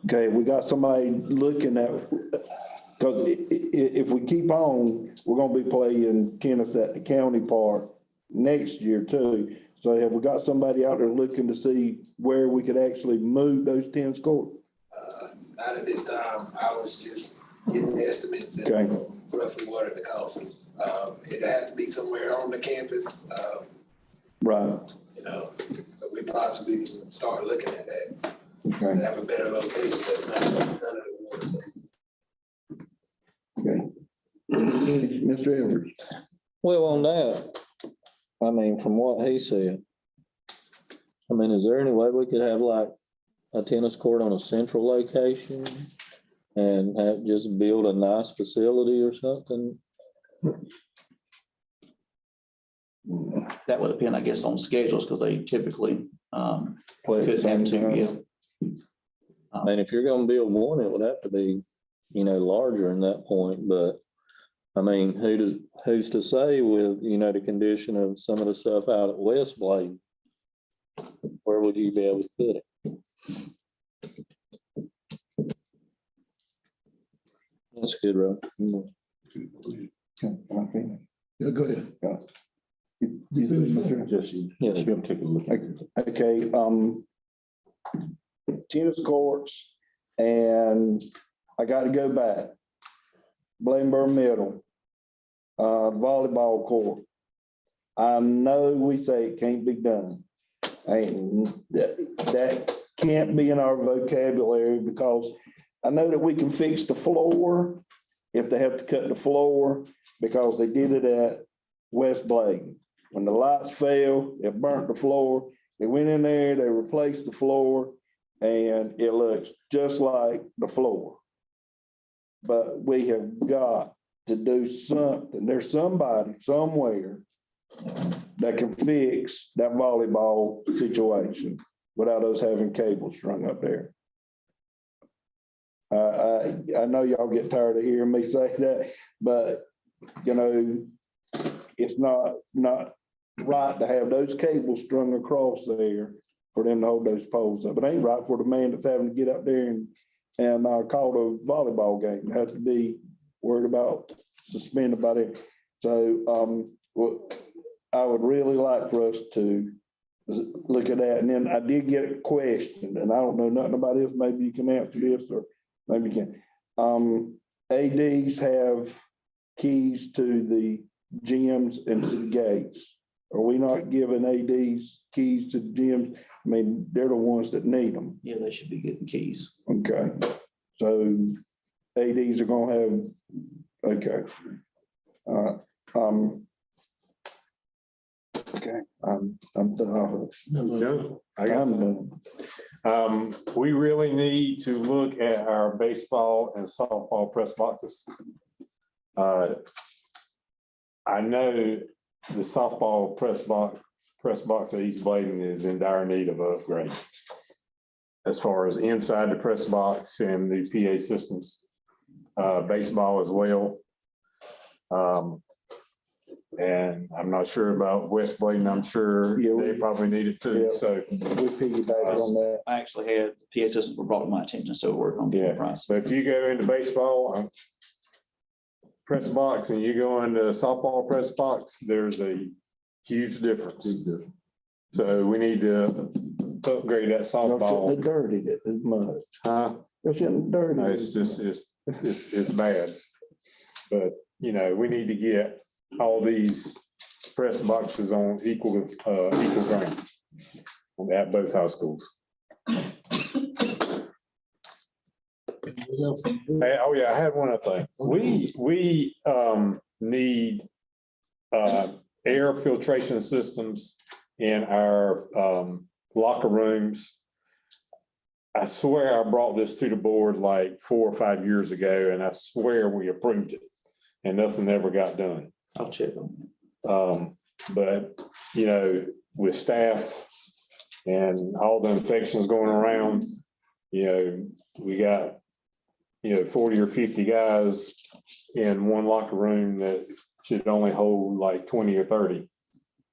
Speaker 9: Okay, we got somebody looking at, because if we keep on, we're gonna be playing tennis at the county park next year too. So have we got somebody out there looking to see where we could actually move those tennis courts?
Speaker 14: Not at this time. I was just getting estimates and
Speaker 9: Okay.
Speaker 14: roughly what are the costs. It'd have to be somewhere on the campus,
Speaker 9: Right,
Speaker 14: you know, but we possibly can start looking at that.
Speaker 9: okay,
Speaker 14: Have a better location that's not under the water.
Speaker 9: okay. Mr. Edwards.
Speaker 2: Well, on that, I mean, from what he said, I mean, is there any way we could have like a tennis court on a central location and have just build a nice facility or something?
Speaker 4: That would depend, I guess, on schedules, because they typically
Speaker 9: Play at the
Speaker 4: could have
Speaker 9: same
Speaker 4: to,
Speaker 9: time.
Speaker 4: yeah.
Speaker 2: I mean, if you're gonna build one, it would have to be, larger in that point, but I mean, who's to say with, the condition of some of the stuff out at West Blade? Where would you be able to put it? That's good, Rob.
Speaker 1: Yeah, go ahead.
Speaker 2: Just, yes, you're gonna take a look.
Speaker 9: Okay, tennis courts, and I gotta go back. Bladenburg Middle, volleyball court. I know we say it can't be done. That can't be in our vocabulary, because I know that we can fix the floor if they have to cut the floor, because they did it at West Bladen. When the lights fell, it burnt the floor. They went in there, they replaced the floor, and it looks just like the floor. But we have got to do something. There's somebody somewhere that can fix that volleyball situation without us having cables strung up there. I know y'all get tired of hearing me say that, but it's not right to have those cables strung across there for them to hold those poles up. It ain't right for the man that's having to get up there and call the volleyball game. Has to be worried about suspended by them. So I would really like for us to look at that. And then I did get a question, and I don't know nothing about this. Maybe you can answer this, or maybe you can. ADs have keys to the gyms and to the gates. Are we not giving ADs keys to the gyms? I mean, they're the ones that need them.
Speaker 4: Yeah, they should be getting keys.
Speaker 9: Okay, so ADs are gonna have, okay. Okay, I'm done.
Speaker 8: No, I got
Speaker 9: I'm
Speaker 8: some.
Speaker 9: done.
Speaker 8: We really need to look at our baseball and softball press boxes. I know the softball press box at East Bladen is in dire need of an upgrade. As far as inside the press box and the PA systems, baseball as well. And I'm not sure about West Bladen. I'm sure they probably need it too. So
Speaker 9: We piggyback on that.
Speaker 4: I actually had the PA systems were brought to my attention, so we're on getting a price.
Speaker 8: but if you go into baseball press box and you go into softball press box, there's a huge difference. So we need to upgrade that
Speaker 9: No,
Speaker 8: softball.
Speaker 9: shouldn't have dirtied it as much.
Speaker 8: Huh?
Speaker 9: They shouldn't have dirtied
Speaker 8: No,
Speaker 9: it.
Speaker 8: it's just, it's bad. But, you know, we need to get all these press boxes on equal ground at both high schools. Hey, oh yeah, I had one other thing. We need air filtration systems in our locker rooms. I swear I brought this to the board like 4 or 5 years ago, and I swear we approved it, and nothing ever got done.
Speaker 4: I'll check on it.
Speaker 8: But, you know, with staff and all the infections going around, you know, we got, 40 or 50 guys in one locker room that should only hold like 20 or 30,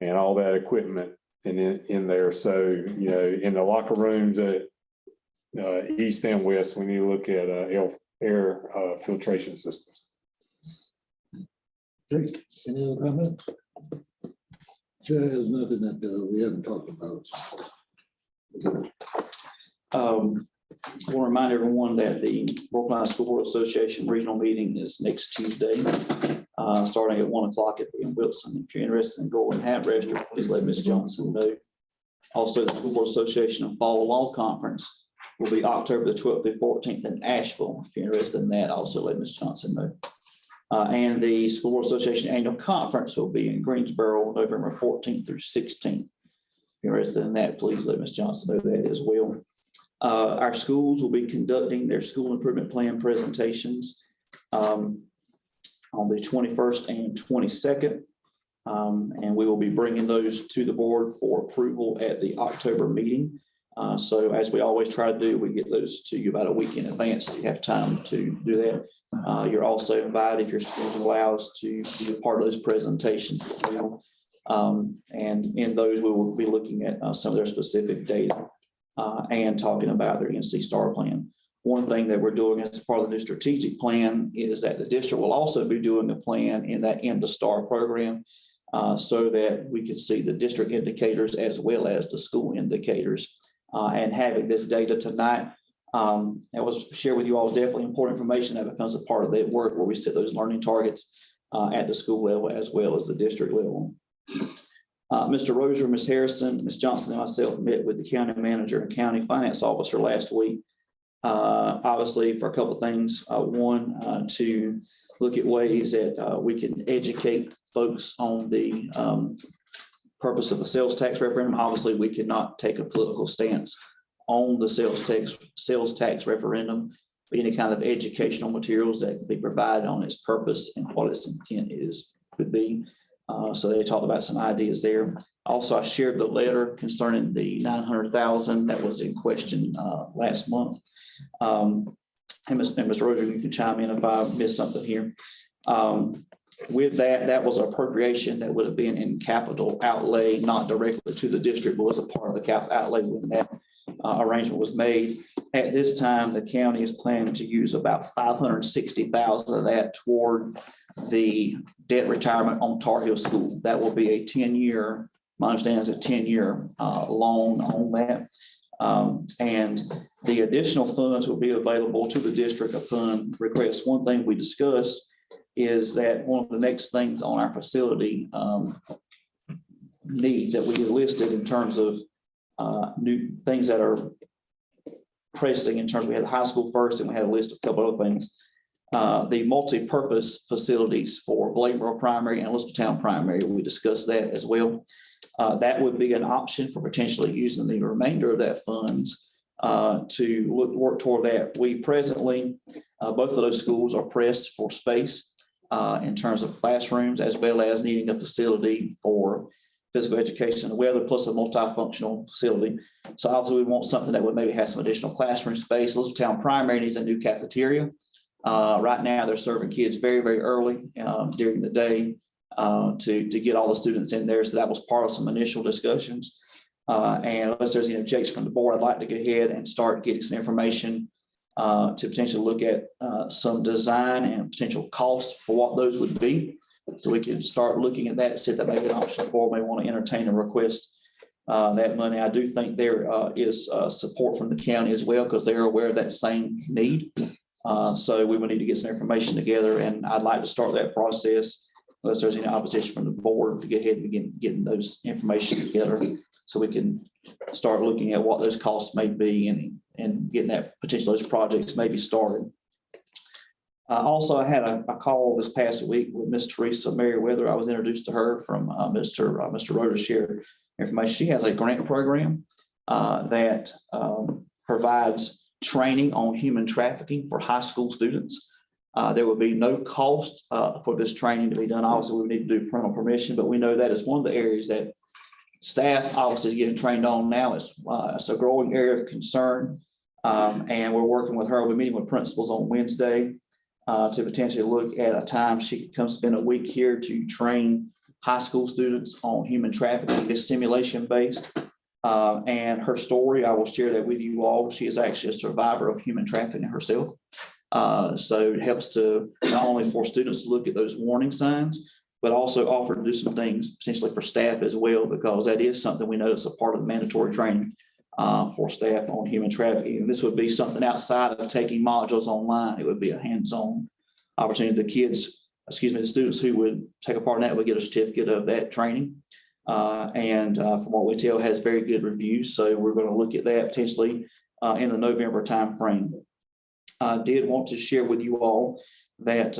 Speaker 8: and all that equipment in there. So, in the locker rooms at east and west, we need to look at air filtration systems.
Speaker 1: Any other comments? Chair has nothing that we haven't talked about.
Speaker 4: I want to remind everyone that the Brooklyn School Board Association regional meeting is next Tuesday, starting at 1 o'clock in Wilson. If you're interested in going and have registered, please let Ms. Johnson know. Also, the School Board Association Fall Law Conference will be October the 12th through 14th in Asheville. If you're interested in that, also let Ms. Johnson know. And the School Board Association Annual Conference will be in Greensboro, November 14th through 16th. If you're interested in that, please let Ms. Johnson know that as well. Our schools will be conducting their school improvement plan presentations on the 21st and 22nd. And we will be bringing those to the board for approval at the October meeting. So as we always try to do, we get those to you about a week in advance, so you have time to do that. You're also invited, if your school allows, to be a part of those presentations as well. And in those, we will be looking at some of their specific data and talking about their NC STAR plan. One thing that we're doing as part of the new strategic plan is that the district will also be doing a plan in that End to STAR program so that we can see the district indicators as well as the school indicators. And having this data tonight, that was shared with you all, is definitely important information that becomes a part of that work where we set those learning targets at the school level as well as the district level. Mr. Roser, Ms. Harrison, Ms. Johnson, and myself met with the county manager and county finance officer last week. Obviously, for a couple of things. One, to look at ways that we can educate folks on the purpose of a sales tax referendum. Obviously, we cannot take a political stance on the sales tax referendum, but any kind of educational materials that can be provided on its purpose and what its intent could be. So they talked about some ideas there. Also, I shared the letter concerning the $900,000 that was in question last month. And Mr. Roger, you can chime in if I missed something here. With that was appropriation that would have been in capital outlay, not directly to the district, but was a part of the capital outlay when that arrangement was made. At this time, the county is planning to use about $560,000 of that toward the debt retirement on Tar Heel School. That will be a 10-year, my understanding is a 10-year loan on that. And the additional funds will be available to the district upon request. One thing we discussed is that one of the next things on our facility needs that we have listed in terms of new things that are pressing in terms of, we had the high school first and we had a list of a couple other things. The multi-purpose facilities for Bladeboro Primary and Elizabethtown Primary, we discussed that as well. That would be an option for potentially using the remainder of that funds to work toward that. We presently, both of those schools are pressed for space in terms of classrooms, as well as needing a facility for physical education and weather, plus a multifunctional facility. So obviously we want something that would maybe have some additional classroom space. Elizabethtown Primary needs a new cafeteria. Right now they're serving kids very, very early during the day to get all the students in there. So that was part of some initial discussions. And unless there's any objection from the board, I'd like to go ahead and start getting some information to potentially look at some design and potential costs for what those would be. So we can start looking at that, see if that may be an option, or may want to entertain a request that money. I do think there is support from the county as well, because they're aware of that same need. So we will need to get some information together, and I'd like to start that process unless there's any opposition from the board to go ahead and begin getting those information together so we can start looking at what those costs may be and getting that potential those projects maybe started. Also, I had a call this past week with Miss Teresa Merriweather. I was introduced to her from Mr. Roder share information. She has a grant program that provides training on human trafficking for high school students. There will be no cost for this training to be done. Obviously, we would need to do parental permission, but we know that is one of the areas that staff obviously is getting trained on now. It's a growing area of concern. And we're working with her. We're meeting with principals on Wednesday to potentially look at a time she could come spend a week here to train high school students on human trafficking. It's simulation based. And her story, I will share that with you all. She is actually a survivor of human trafficking herself. So it helps to not only for students to look at those warning signs, but also offer to do some things potentially for staff as well, because that is something we know is a part of the mandatory training for staff on human trafficking. And this would be something outside of taking modules online. It would be a hands-on opportunity. The students who would take a part in that would get a certificate of that training. And from what we tell, has very good reviews. So we're going to look at that potentially in the November timeframe. I did want to share with you all that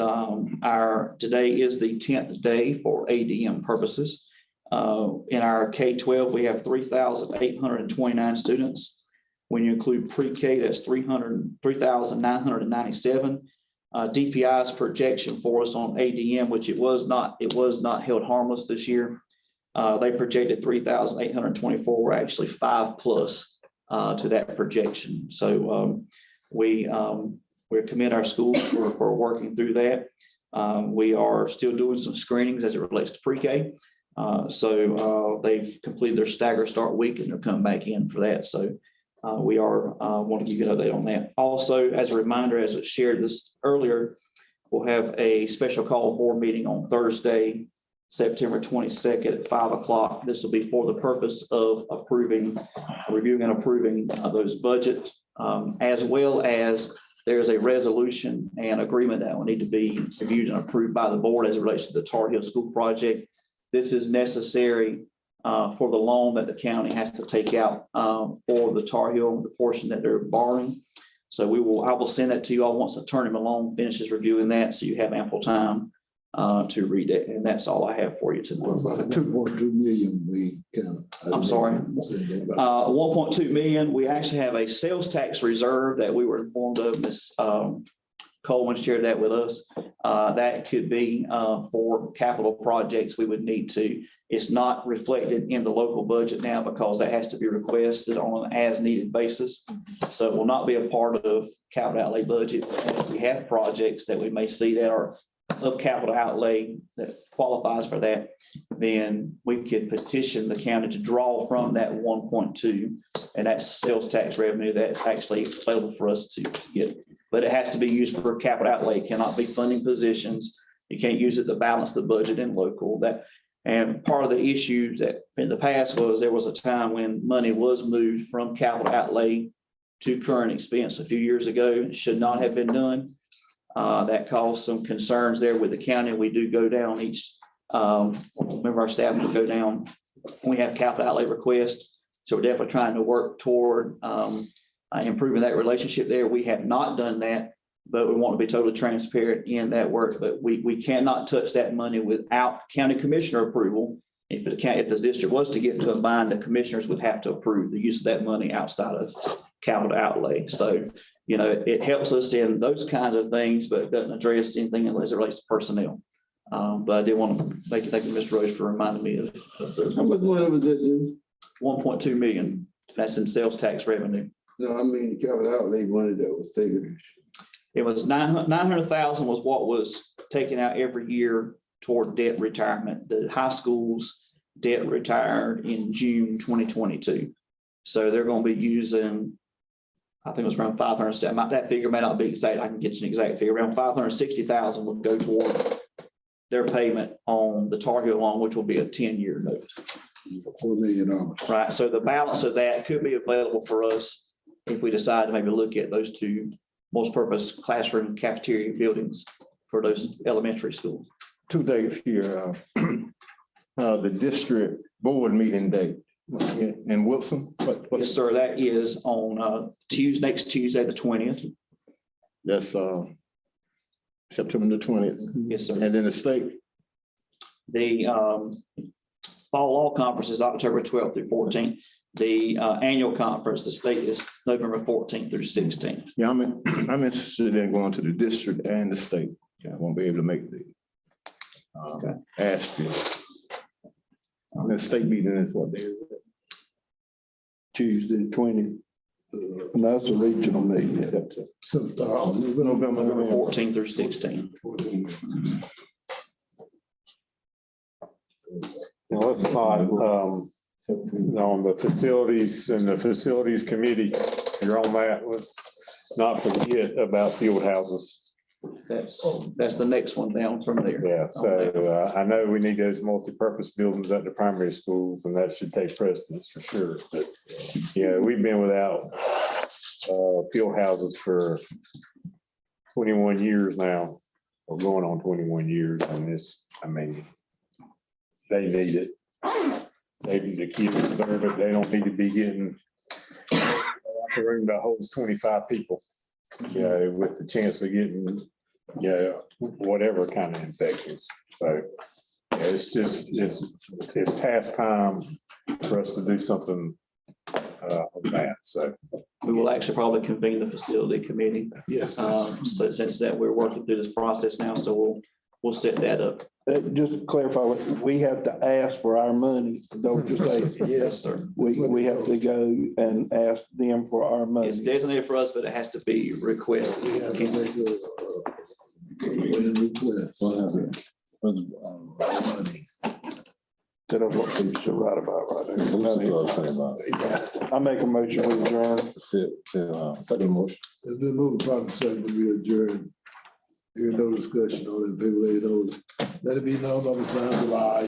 Speaker 4: today is the 10th day for ADM purposes. In our K-12, we have 3,829 students. When you include pre-K, that's 3,997. DPI's projection for us on ADM, which it was not held harmless this year. They projected 3,824. We're actually 5+ to that projection. So we commend our schools for working through that. We are still doing some screenings as it relates to pre-K. So they've completed their stagger start week and they're coming back in for that. So we are want to give you an update on that. Also, as a reminder, as I shared this earlier, we'll have a special call board meeting on Thursday, September 22nd at 5 o'clock. This will be for the purpose of reviewing and approving those budgets, as well as there's a resolution and agreement that will need to be reviewed and approved by the board as it relates to the Tar Heel School project. This is necessary for the loan that the county has to take out for the Tar Heel, the portion that they're borrowing. So I will send that to you all once Attorney Malone finishes reviewing that, so you have ample time to read it. And that's all I have for you tonight.
Speaker 1: What about 2.2 million we can?
Speaker 4: I'm sorry. 1.2 million. We actually have a sales tax reserve that we were informed of. Ms. Coleman shared that with us. That could be for capital projects we would need to. It's not reflected in the local budget now because that has to be requested on an as needed basis. So it will not be a part of capital outlay budget. And if we have projects that we may see that are of capital outlay that qualifies for that, then we could petition the county to draw from that 1.2, and that's sales tax revenue that's actually available for us to get. But it has to be used for capital outlay. It cannot be funding positions. You can't use it to balance the budget in local. And part of the issue that in the past was there was a time when money was moved from capital outlay to current expense a few years ago. It should not have been done. That caused some concerns there with the county. We do go down each, member of our staff will go down. We have capital outlay requests. So we're definitely trying to work toward improving that relationship there. We have not done that, but we want to be totally transparent in that work. But we cannot touch that money without county commissioner approval. If the district was to get to a bind, the commissioners would have to approve the use of that money outside of capital outlay. So, it helps us in those kinds of things, but it doesn't address anything as it relates to personnel. But I did want to thank you, Mr. Rose, for reminding me of
Speaker 6: How much money was that, James?
Speaker 4: 1.2 million. That's in sales tax revenue.
Speaker 6: No, I mean, the capital outlay money that was taken.
Speaker 4: It was 900,000 was what was taken out every year toward debt retirement. The high school's debt retired in June 2022. So they're going to be using, I think it was around 507. That figure may not be exact. I can get you an exact figure. Around 560,000 will go toward their payment on the Tar Heel loan, which will be a 10-year note.
Speaker 1: $4 million.
Speaker 4: Right. So the balance of that could be available for us if we decide to maybe look at those two multi-purpose classroom cafeteria buildings for those elementary schools.
Speaker 6: 2 days here, the district board meeting date in Wilson.
Speaker 4: Yes, sir. That is on next Tuesday, the 20th.
Speaker 6: That's September the 20th.
Speaker 4: Yes, sir.
Speaker 6: And then the state.
Speaker 4: The fall law conference is October 12th through 14th. The annual conference, the state is November 14th through 16th.
Speaker 6: Yeah, I'm interested in going to the district and the state. I won't be able to make the ask you. The state meeting is what day is it?
Speaker 9: Tuesday, 20th. And that's a regional meeting.
Speaker 4: November 14th through 16th.
Speaker 8: Now, let's not, on the facilities and the facilities committee, you're on that, let's not forget about field houses.
Speaker 4: That's the next one down from there.
Speaker 8: Yeah, so I know we need those multi-purpose buildings at the primary schools, and that should take precedence for sure. But yeah, we've been without field houses for 21 years now, or going on 21 years, and they need it. Maybe the kids deserve it. They don't need to be getting a room that holds 25 people. Yeah, with the chance of getting, whatever kind of infections. So it's past time for us to do something of that. So
Speaker 4: we will actually probably convene the facility committee.
Speaker 1: Yes.
Speaker 4: So since that we're working through this process now, so we'll set that up.
Speaker 9: Just to clarify, we have to ask for our money. Don't just say,
Speaker 4: Yes, sir.
Speaker 9: we have to go and ask them for our money.
Speaker 4: It's designated for us, but it has to be requested.
Speaker 1: We have to make a request. Money.
Speaker 9: That is what we should write about right there. I make a motion with adjourn.
Speaker 13: Second motion.
Speaker 1: It's been moved properly second to be adjourned. Hearing no discussion on it, people, let it be known on the signs of aye.